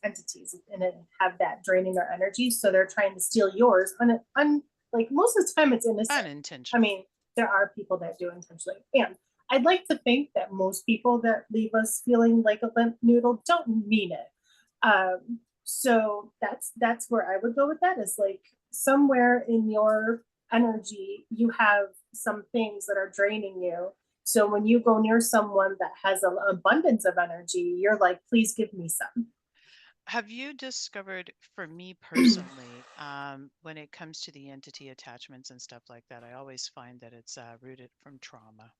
entities and have that draining their energy. So they're trying to steal yours. Like most of the time, it's innocent. I Unintentional. mean, there are people that do intentionally. And I'd like to think that most people that leave us feeling like a limp noodle don't mean it. So that's where I would go with that, is like somewhere in your energy you have some things that are draining you. So when you go near someone that has an abundance of energy, you're like, please give me some. Have you discovered, for me personally, when it comes to the entity attachments and stuff like that, I always find that it's rooted from trauma.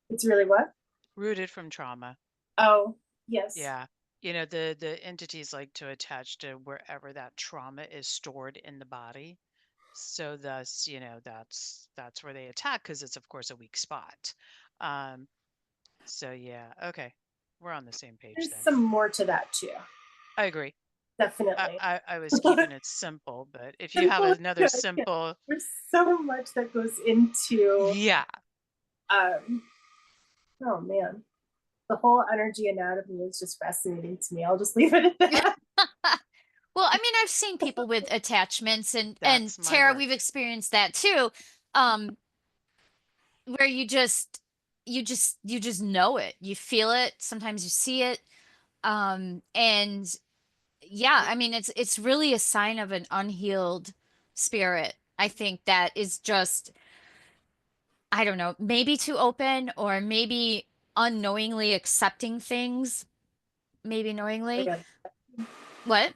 It's really what? Rooted from trauma. Oh, yes. Yeah. The entities like to attach to wherever that trauma is stored in the body. So thus, that's where they attack because it's of course a weak spot. Um, so yeah, okay. We're on the same page There's then. some more to that too. I agree. I, Definitely. I, I was keeping it simple, but if you have Simple is another good. Yeah. simple, There's so much that goes into yeah, um oh man. The whole energy anatomy is just fascinating to me. I'll just leave it at that. Well, I mean, I've seen people with attachments and that's my Tara, work. we've experienced that too. Um, where you just know it. You feel it, sometimes you see it. And yeah, I mean it's really a sign of an unhealed spirit. I think that is just, I don't know, maybe too open or maybe unknowingly accepting things, maybe knowingly. Yeah, What?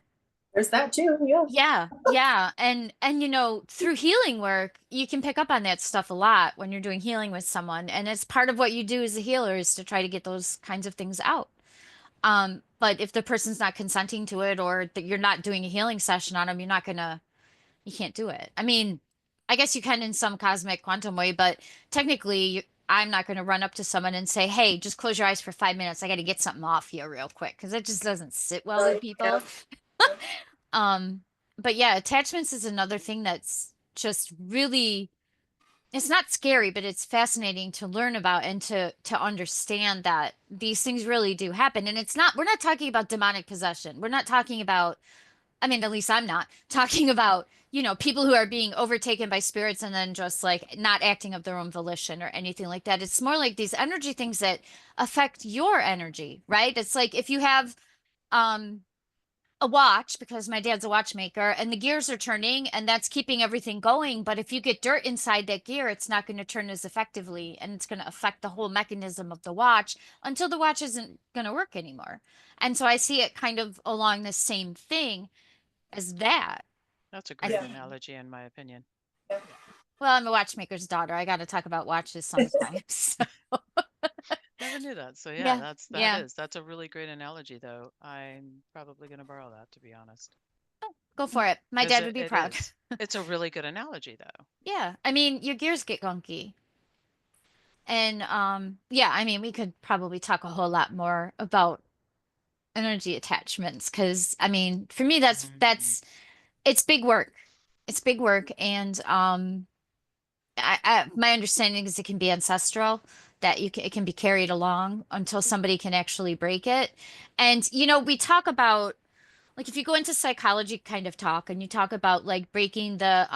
there's that too. Yeah. Yeah, yeah. And through healing work, you can pick up on that stuff a lot when you're doing healing with someone. And it's part of what you do as a healer is to try to get those kinds of things out. But if the person's not consenting to it or that you're not doing a healing session on them, you can't do it. I mean, I guess you can in some cosmic quantum way, but technically, I'm not going to run up to someone and say, "Hey, just close your eyes for 5 minutes. I got to get something off here real quick," because it just doesn't sit well with Right. Yeah. people. Um, but yeah, attachments is another thing that's just really, it's not scary, but it's fascinating to learn about and to understand that these things really do happen. And we're not talking about demonic possession. We're not talking about, I mean, at least I'm not talking about, people who are being overtaken by spirits and then just like not acting of their own volition or anything like that. It's more like these energy things that affect your energy, right? It's like if you have um a watch, because my dad's a watchmaker, and the gears are turning and that's keeping everything going. But if you get dirt inside that gear, it's not going to turn as effectively and it's going to affect the whole mechanism of the watch until the watch isn't going to work anymore. And so I see it kind of along the same thing as that. That's a I great Yeah. think, analogy in my opinion. Yeah. yeah. Well, I'm a watchmaker's daughter. I got to talk about watches sometimes. Never knew that. So yeah, Yeah, that yeah. is that's a really great analogy though. I'm probably going to borrow that to be honest. Go for it. My Because dad it, would be it proud. is. It's a really good analogy though. Yeah. I mean, your gears get gunky. And yeah, I mean, we could probably talk a whole lot more about energy attachments because I mean, for me Mhm. it's big work. It's big work and my understanding is it can be ancestral. that it can be carried along until somebody can actually break it. And, we talk about, like, if you go into psychology kind of talk and you talk about like breaking the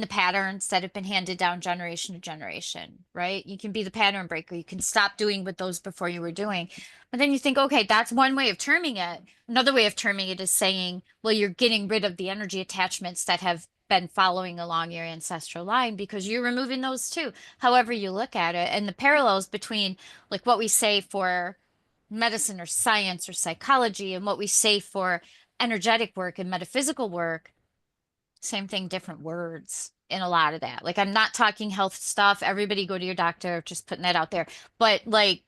patterns that have been handed down generation to generation, right? You can be the pattern breaker. You can stop doing what those before you were doing. But then you think, okay, that's one way of terming it. Another way of terming it is saying, well, you're getting rid of the energy attachments that have been following along your ancestral line because you're removing those too, however you look at it. And the parallels between like what we say for medicine or science or psychology and what we say for energetic work and metaphysical work, same thing, different words in a lot of that. Like, I'm not talking health stuff. Everybody go to your doctor, just putting that out there. But like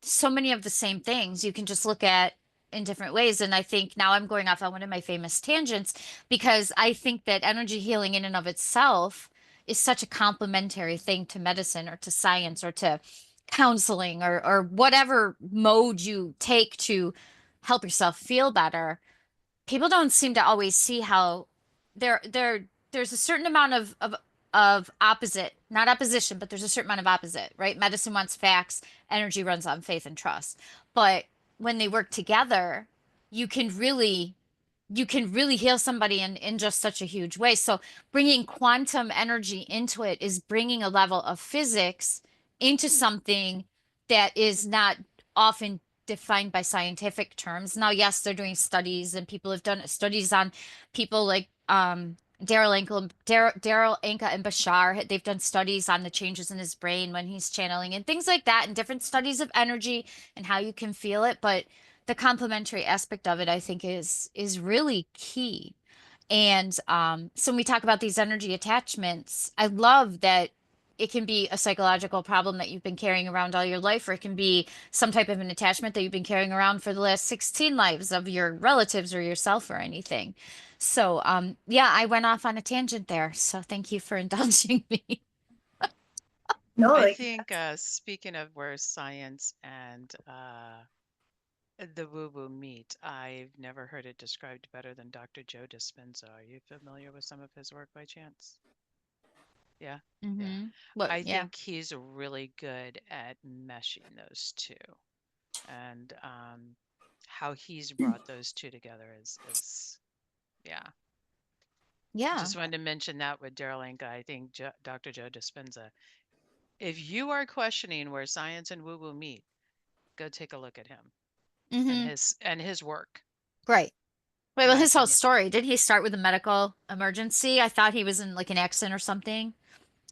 so many of the same things you can just look at in different ways. And I think now I'm going off on one of my famous tangents because I think that energy healing in and of itself is such a complementary thing to medicine or to science or to counseling or whatever mode you take to help yourself feel better. People don't seem to always see how there's a certain amount of opposite, not opposition, but there's a certain amount of opposite, right? Medicine wants facts, energy runs on faith and trust. But when they work together, you can really you can really heal somebody in just such a huge way. So bringing quantum energy into it is bringing a level of physics into something that is not often defined by scientific terms. Now, yes, they're doing studies and people have done studies on people like Daryl Anka and Bashar. They've done studies on the changes in his brain when he's channeling and things like that, and different studies of energy and how you can feel it. But the complementary aspect of it, I think, is really key. And so when we talk about these energy attachments, I love that it can be a psychological problem that you've been carrying around all your life, or it can be some type of an attachment that you've been carrying around for the last 16 lives of your relatives or yourself or anything. So, yeah, I went off on a tangent there. So thank you for indulging me. No, I like think, speaking of where science and the woo-woo meet, I've never heard it described better than Dr. Joe Dispenza. Are you familiar with some of his work by chance? Yeah, yeah. What? I Yeah. think he's really good at meshing those two, and how he's brought those two together is yeah. Yeah. Just wanted to mention that with Daryl Anka. I think Dr. Joe Dispenza. If you are questioning where science and woo-woo meet, go take a look at him hmm and his work, Right. Wait, in well, my his whole opinion. story, did he start with a medical emergency? I thought he was in like an accident or something.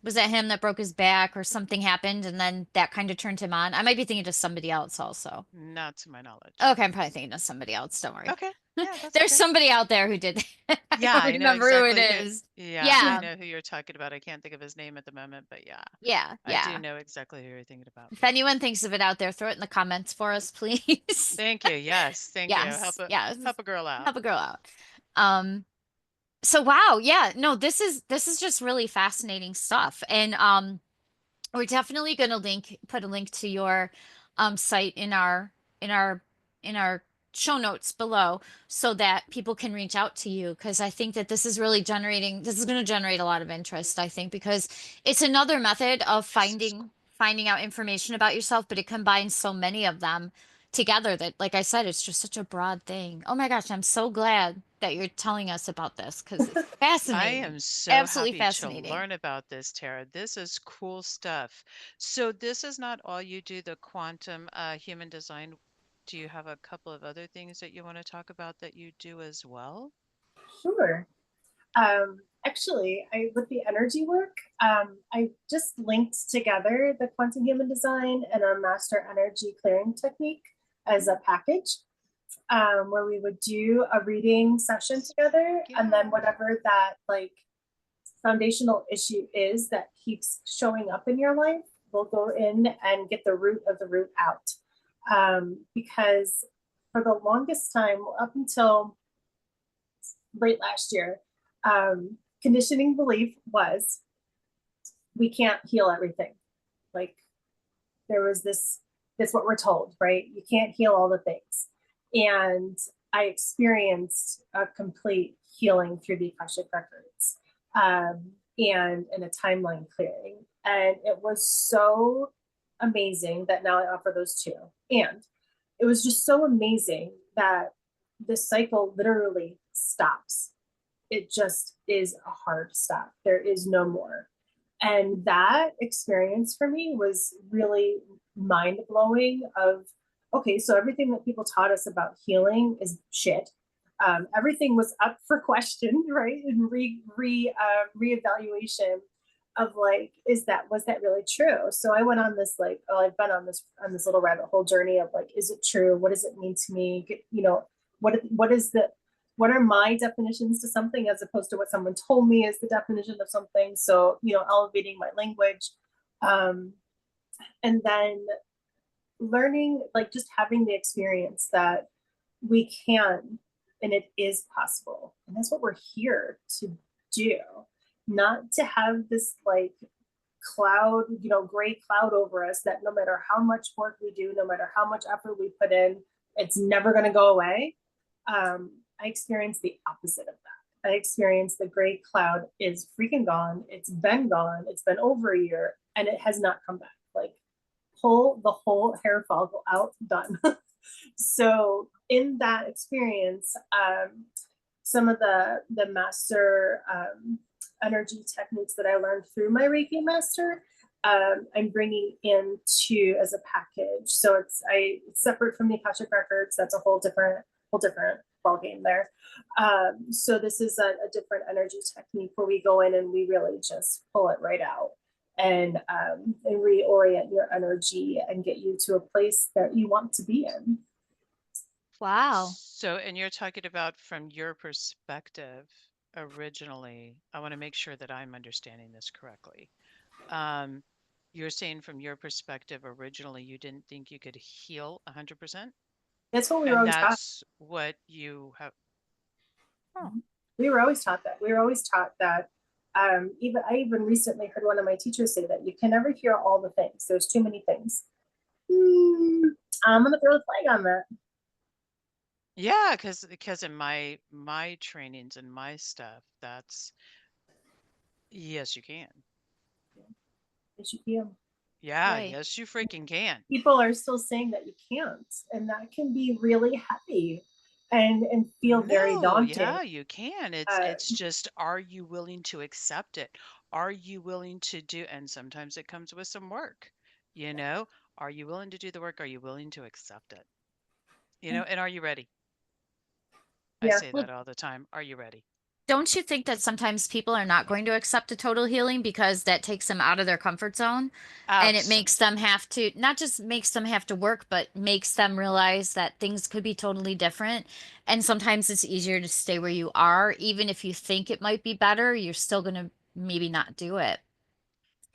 Was that him that broke his back or something happened and then that kind of turned him on? I might be thinking of somebody else also. Not to my knowledge. Okay, I'm probably thinking of somebody else. Don't worry. Okay. Yeah, that's There's okay. somebody out there who did that. I Yeah, don't I know remember who it exactly who. is. Yeah, I Yeah, know who you're talking about. I can't think of his name at the moment, but yeah, yeah, I do yeah. know exactly who you're thinking about. If anyone thinks of it out there, throw it in the comments for us, please. Thank you. Yes, thank you. Yes, yes. Help a girl out. Help a girl out. Um, so wow, yeah, no, this is just really fascinating stuff. And we're definitely going to put a link to your site in our in our show notes below so that people can reach out to you because I think that this is going to generate a lot of interest, I think, because it's another method of This is finding out information about yourself, but it combines so many of them together that, like I said, it's just such a broad thing. Oh my gosh, I'm so glad that you're telling us about this because it's I fascinating. am so Absolutely happy to fascinating. learn about this, Tara. This is cool stuff. So this is not all you do, the quantum human design. Do you have a couple of other things that you want to talk about that you do as well? sure. Actually, with the energy work, I just linked together the quantum human design and a master energy clearing technique as Mm, a package, where we would do a reading session together, and then yeah. whatever that like foundational issue is that keeps showing up in your life, we'll go in and get the root of the root out. Because for the longest time, up until late last year, conditioning belief was we can't heal everything. Like there was this what we're told, right? You can't heal all the things. And I experienced a complete healing through the Akashic records, and a timeline clearing. And it was so amazing that now I offer those too. And it was just so amazing that the cycle literally stops. It just is a hard stop. There is no more. And that experience for me was really mind blowing of, okay, so everything that people taught us about healing is shit. Everything was up for question, right? And reevaluation of like, was that really true? So I went on this like, oh, I've been on this little rabbit hole journey of like, is it true? What does it mean to me? What are my definitions to something as opposed to what someone told me is the definition of something? So, elevating my language. And then learning, like just having the experience that we can and it is possible. And that's what we're here to do, not to have this like cloud, gray cloud over us that no matter how much work we do, no matter how much effort we put in, it's never going to go away. I experienced the opposite of that. I experienced the gray cloud is freaking gone. It's been gone. It's been over a year and it has not come back. Like pull the whole hair follicle out, done. So in that experience, some of the master energy techniques that I learned through my Reiki master, I'm bringing into as a package. So it's separate from the Akashic records. That's a whole different ball game there. So this is a different energy technique where we go in and we really just pull it right out and reorient your energy and get you to a place that you want to be in. Wow. So, and you're talking about from your perspective originally, I want to make sure that I'm understanding this correctly. Um, you're saying from your perspective originally, you didn't think you could heal 100%, That's what we were and always taught. that's what you have. Oh, We were always taught that. We were always taught that. I even recently heard one of my teachers say that you can never hear all the things. There's too many things. I'm gonna throw the flag on that. yeah, because in my trainings and my stuff, that's yes, you can. Yes, you can. Yeah, Right. yes, you freaking can. People are still saying that you can't, and that can be really heavy and feel very No, daunting. yeah, you can. Uh, It's just, are you willing to accept it? Are you willing to do, and sometimes it comes with some work, you know? Are you willing to do the work? Are you willing to accept it? And are you ready? I yeah, say Well, that all the time. Are you ready? don't you think that sometimes people are not going to accept a total healing because that takes them out of their comfort zone and it makes Absolutely. them have to, not just makes them have to work, but makes them realize that things could be totally different. And sometimes it's easier to stay where you are. Even if you think it might be better, you're still going to maybe not do it.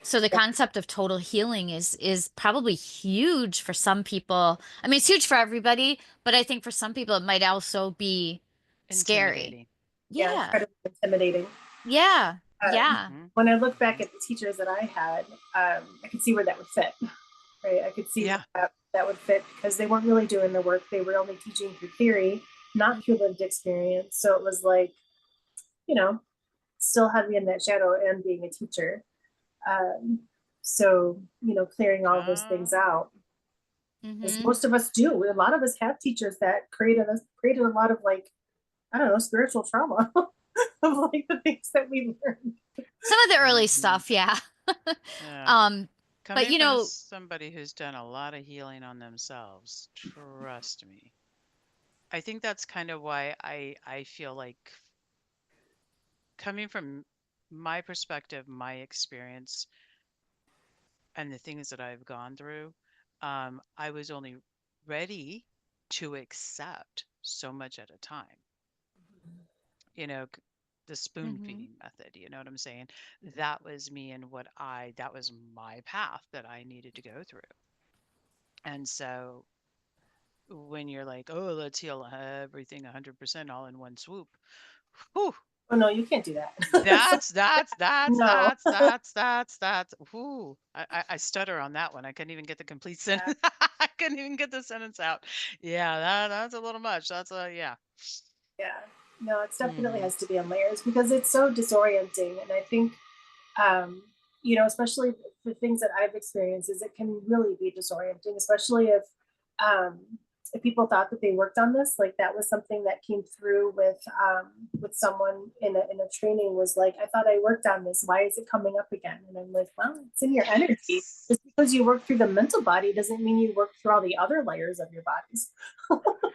So the concept of total healing is probably huge for some people. I mean, it's huge for everybody, but I think for some people it might also be scary. Intimidating. yeah, Yeah. incredibly intimidating. Yeah. Uh, Yeah. Hmm. when I look back Hmm. at the teachers that I had, I could see where that would fit. Right, I could see where Yeah. that would fit because they weren't really doing the work. They were only teaching through theory, not through lived experience. So it was like, you know, still having in that shadow and being a teacher. Um, so, clearing all those things Um, out, as Mm-hmm. most of us do. A lot of us have teachers that created a lot of like, I don't know, spiritual trauma of like the things that we learned. Some of the early mhm. stuff, yeah. Yeah. Um, but Coming you from know, somebody who's done a lot of healing on themselves, trust me. I think that's kind of why I feel like coming from my perspective, my experience, and the things that I've gone through, I was only ready to accept so much at a time. You know, the spoon hmm feeding method, you know what I'm saying? That was me and that was my path that I needed to go through. And so when you're like, oh, let's heal everything 100% all in one swoop, whew, Oh no, you can't do that. that's that's that's No. that's that's that's that's whoo. I stutter on that one. I couldn't even get the complete Yeah, sentence. I couldn't even get the sentence out. Yeah, that's a little much. That's a yeah. yeah. No, it definitely Hmm. has to be in layers because it's so disorienting. And I think, um, especially the things that I've experienced is it can really be disorienting, especially um, if people thought that they worked on this. Like that was something that came through with someone in a training was like, I thought I worked on this. Why is it coming up again? And I'm like, well, it's in your energy. Just because you work through the mental body doesn't mean you work through all the other layers of your bodies.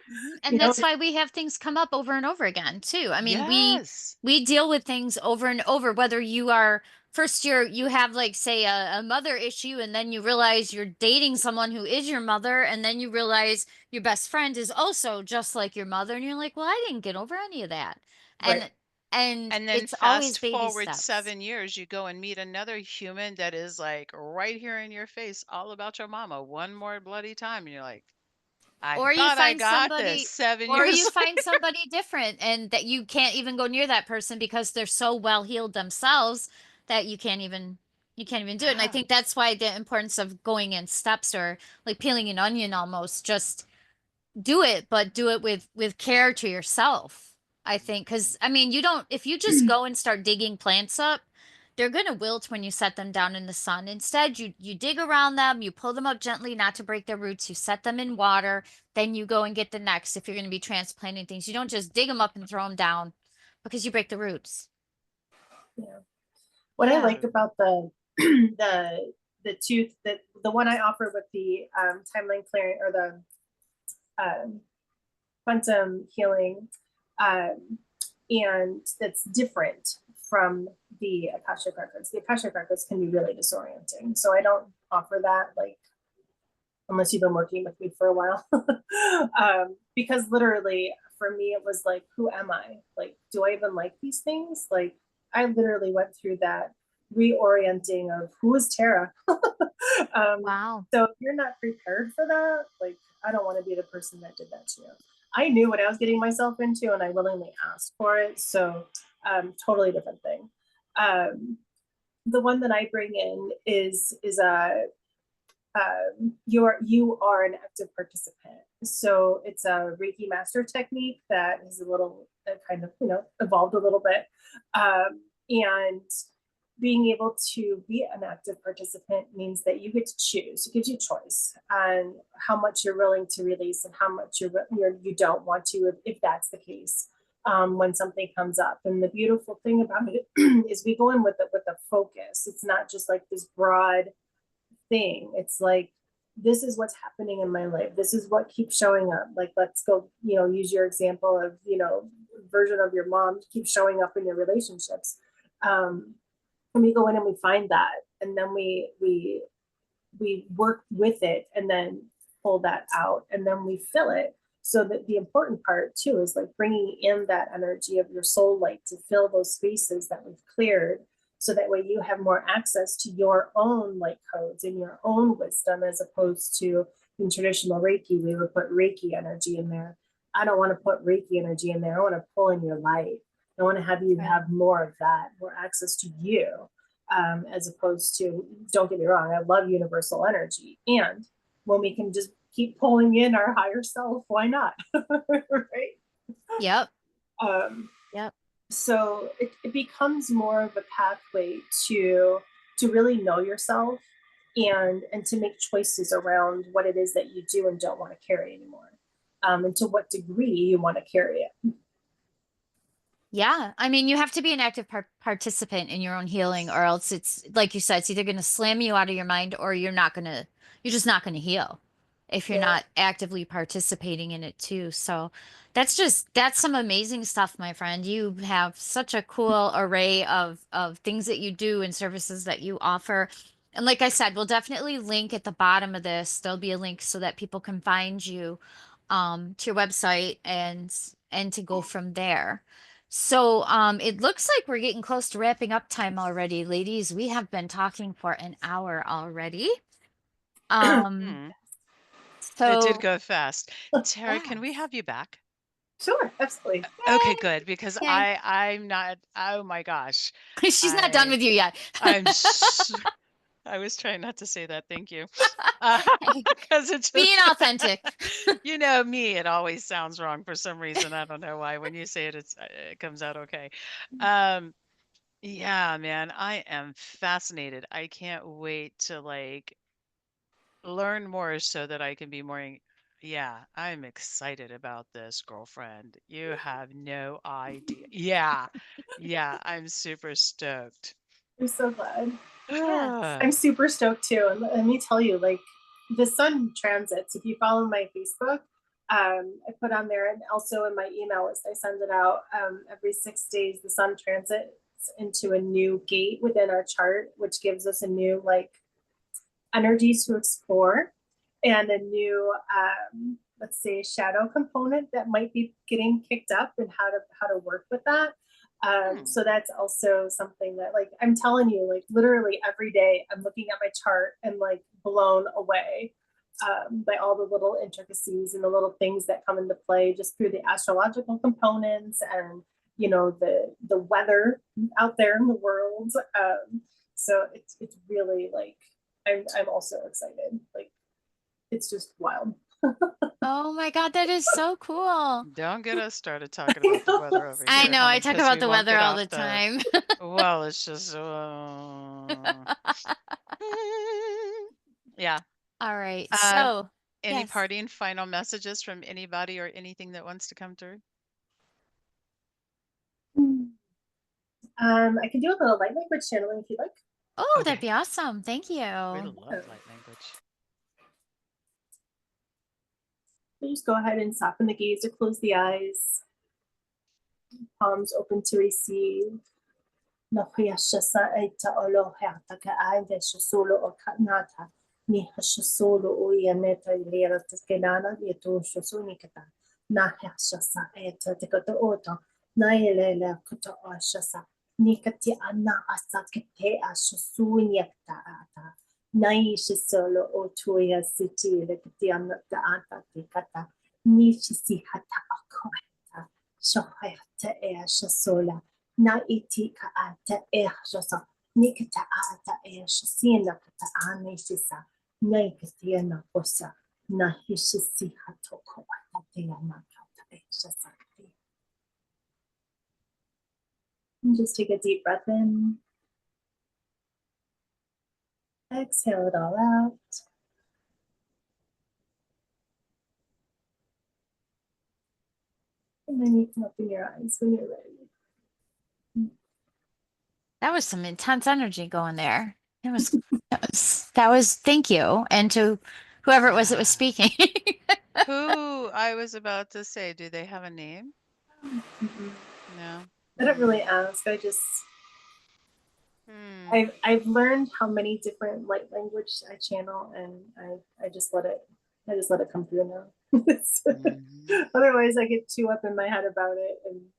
You And know, that's why we have things come up over and over again too. I mean, Yes. we deal with things over and over, whether you are first you have like say a mother issue and then you realize you're dating someone who is your mother and then you realize your best friend is also just like your mother and you're like, "Well, I didn't get over any of that." right, And and And then it's always fast baby forward steps. 7 years, you go and meet another human that is like right here in your face, all about your mama, one more bloody time. And you're like, I Or you thought I find got this somebody, seven or you years find somebody different and that you can't even go near that person because they're so well healed themselves that you can't even do it. And I Yeah. think that's why the importance of going in steps or like peeling an onion almost, just do it, but do it with care to yourself. I think because I mean you don't if you just go and start digging plants up, they're gonna wilt when you set them down in the sun. Instead, you dig around them, you pull them up gently, not to break their roots. You set them in water, then you go and get the next. If you're gonna be transplanting things, you don't just dig them up and throw them down because you break the roots. yeah. What I Yeah. like about the tooth that the one I offer with the timeline clearing or the um, quantum healing, um, and that's different from the Akashic records. The Akashic records can be really disorienting, so I don't offer that like unless you've been working with me for a while. Because literally for me it was like, who am I? Like, do I even like these things? Like, I literally went through that reorienting of who is Tara. Wow. So if you're not prepared for that, like, I don't want to be the person that did that to you. I knew what I was getting myself into and I willingly asked for it. So totally different thing. Um, the one that I bring in is a you are an active participant. So it's a Reiki master technique that is a little kind of evolved a little bit, and being able to be an active participant means that you get to choose. It gives you choice on how much you're willing to release and how much you don't want to, if that's the case. When something comes up, and the beautiful thing about it is we go in with a focus. It's not just like this broad thing. It's like, this is what's happening in my life. This is what keeps showing up. Like, let's go, use your example of, version of your mom keeps showing up in your relationships. And we go in and we find that, and then we work with it and then pull that out and then we fill it. So that the important part too is like bringing in that energy of your soul light to fill those spaces that we've cleared, so that way you have more access to your own light codes and your own wisdom, as opposed to in traditional Reiki we would put Reiki energy in there. I don't want to put Reiki energy in there. I want to pull in your light. I want to have you Right. have more of that, more access to you, as opposed to, don't get me wrong, I love universal energy. And when we can just keep pulling in our higher self, why not? Right? Yep. Um, Yep. so it becomes more of a pathway to really know yourself, and to make choices around what it is that you do and don't want to carry anymore, and to what degree you want to carry it. Yeah, I mean, you have to be an active participant in your own healing, or else it's like you said, it's either going to slam you out of your mind, or you're just not going to heal if you're Yeah. not actively participating in it too. So that's some amazing stuff, my friend. You have such a cool array of things that you do and services that you offer. And like I said, we'll definitely link at the bottom of this. There'll be a link so that people can find you, to your website and to go from there. So, it looks like we're getting close to wrapping up time already, ladies. We have been talking for an hour already. Um, Hmm. It did so go fast. Tara, can we yes. have you back? Sure, absolutely. Okay, good, because Yay. I'm not, oh my gosh. She's not done I with you yet. I'm I was trying not to say that. Thank you. Uh, Hey, because it being just authentic. you know me, it always sounds wrong for some reason. I don't know why. When you say it, it comes out okay. Um, Yeah, man, I am fascinated. I can't wait to like learn more so that I can be more. Yeah, I'm excited about this, girlfriend. You have no idea. Yeah, yeah, I'm super stoked. I'm so glad. Yes. I'm super stoked too. And let me tell you, like the sun transits, if you follow my Facebook, I put on there and also in my email list, I send it out every 6 days. The sun transits into a new gate within our chart, which gives us a new like energies to explore and a new let's say shadow component that might be getting kicked up and how to work with that. Hmm. So that's also something that like I'm telling you, like literally every day I'm looking at my chart and like blown away by all the little intricacies and the little things that come into play just through the astrological components and the weather out there in the world. So it's really like I'm also excited. Like it's just wild. Oh my God, that is so cool. Don't get us started talking about the weather over I here, know, I honey, talk because about we the won't weather get all off the the. time. Well, it's just. Yeah. All right. Um, So, any yes. parting final messages from anybody or anything that wants to come through? I can do a little light language channeling if you'd like. Oh, that'd Okay. be awesome. Thank We you. So love light language. just go ahead and soften the gaze or close the eyes. Palms open to receive. Nakuyashasa eta olohata ka aide solo o kanata. Ni solo o yaneta lera tkenana yeto shosunikata. Na hashasa eta tekata oto. Na yelela kuto ashasa. Nikati ana asakete ashasunyakta ata. Naishi solo o tuya siti lekati anata ata tekata. Nishisi hata akoeta. Shoheta e ashasola. Na iti ka ata e josa nikata ata e shasina kata ane shisa na ikatia na posa na hishisi hatoko ata na kata e shasa. And just take a deep breath in, exhale it all out. And then you can open your eyes when you're ready. That was some intense energy going there. Thank you. And to whoever it was that was Yeah. speaking. Who I was about to say, do they have a name? Mhm. No. I don't really Mm. ask. Hmm. I've learned how many different light language I channel, and I just let it come through now. Mhm. Otherwise, I get too up in my head about it, and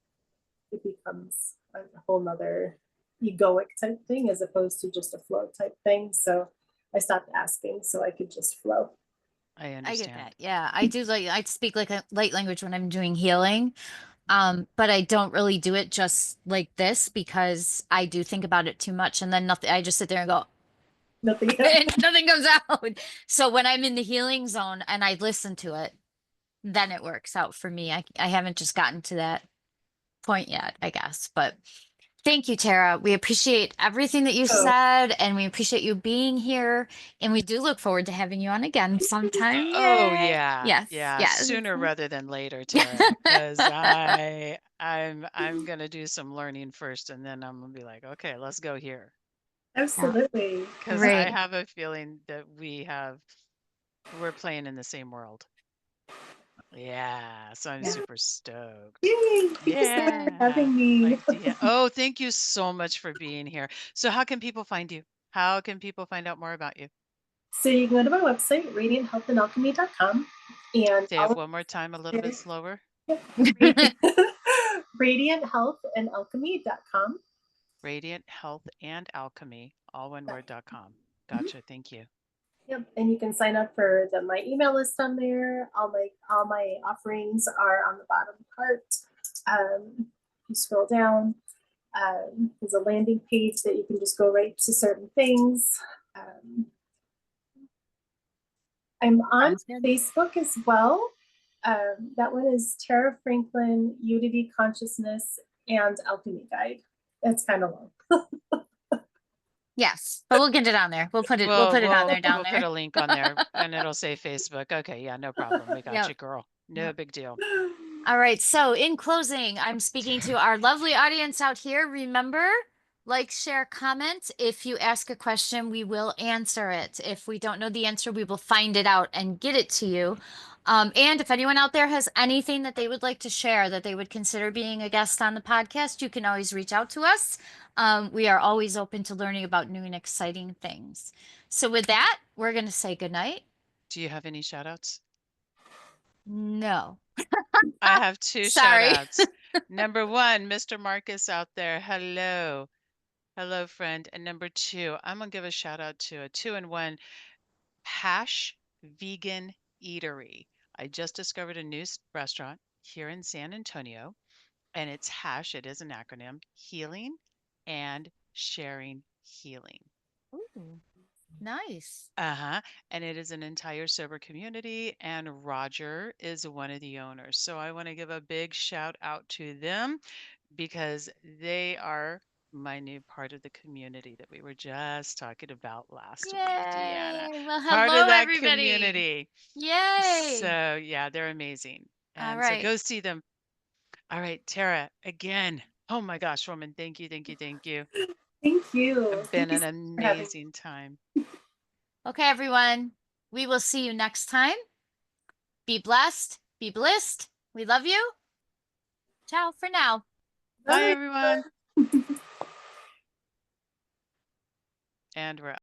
it becomes a whole nother egoic type thing as opposed to just a flow type thing. So I stopped asking so I could just flow. I I get that. understand. Yeah, I speak like a light language when I'm doing healing. But I don't really do it just like this because I do think about it too much and then nothing, I just sit there and go, Nothing. and nothing comes out. So when I'm in the healing zone and I listen to it, then it works out for me. I haven't just gotten to that point yet, I guess. But thank you, Tara. We appreciate everything that you Oh, said and we appreciate you being here. And we do look forward to having you on again sometime. Oh Yay. yeah, Yes, yeah. yes. Sooner rather than later, Tara, because I'm gonna do some learning first, and then I'm gonna be like, okay, let's go here. Yeah, absolutely. Because I great. have a feeling that we're playing in the same world. Yeah, so I'm Yeah. super stoked. Yay! Thank you so much for Yeah, having me. like oh, thank you so much for being here. So how can people find you? How can people find out more about you? So you can go to my website, radianthealthandalchemy.com, and Say it all one more time, a little bit of slower. radianthealthandalchemy.com. Radiant Health and Alchemy, all one word.com. Mhm. Gotcha. Thank you. Yep, and you can sign up for my email list on there. All my offerings are on the bottom part. You scroll down. There's a landing page that you can just go right to certain things. Um, I'm on Sounds good. Facebook as well. That one is Tara Franklin, Unity Consciousness and Alchemy Guide. It's kind of long. Yes, but we'll get it on there. We'll We'll put it on we'll there down we'll put there. a link on there and it'll say Facebook. Okay, yeah, no problem. We got Yep. you, girl. No Yep. big deal. All right. So in closing, I'm speaking to our lovely audience out here. Remember, like, share, comment. If you ask a question, we will answer it. If we don't know the answer, we will find it out and get it to you. And if anyone out there has anything that they would like to share that they would consider being a guest on the podcast, you can always reach out to us. We are always open to learning about new and exciting things. So with that, we're going to say goodnight. Do you have any shout outs? No. I have two shout Sorry. outs. Number one, Mr. Marcus out there. Hello. Hello, friend. And number two, I'm gonna give a shout out to a 2-in-1 hash vegan eatery. I just discovered a new restaurant here in San Antonio, and it's hash, it is an acronym, healing and sharing healing. Ooh, nice. Uh-huh. And it is an entire sober community, and Roger is one of the owners. So I want to give a big shout out to them because they are my new part of the community that we were just talking about last week, Deanna. Yay. Well, Part of hello, that everybody. community. Yay. So yeah, they're amazing. All And so right. go see them. All right, Tara, again. Oh my gosh, woman, thank you, thank you, thank you. Thank you. Been Thank you an so much for having me. amazing time. Okay, everyone. We will see you next time. Be blessed. Be blissed. We love you. Ciao for now. Bye, Bye. everyone. And we're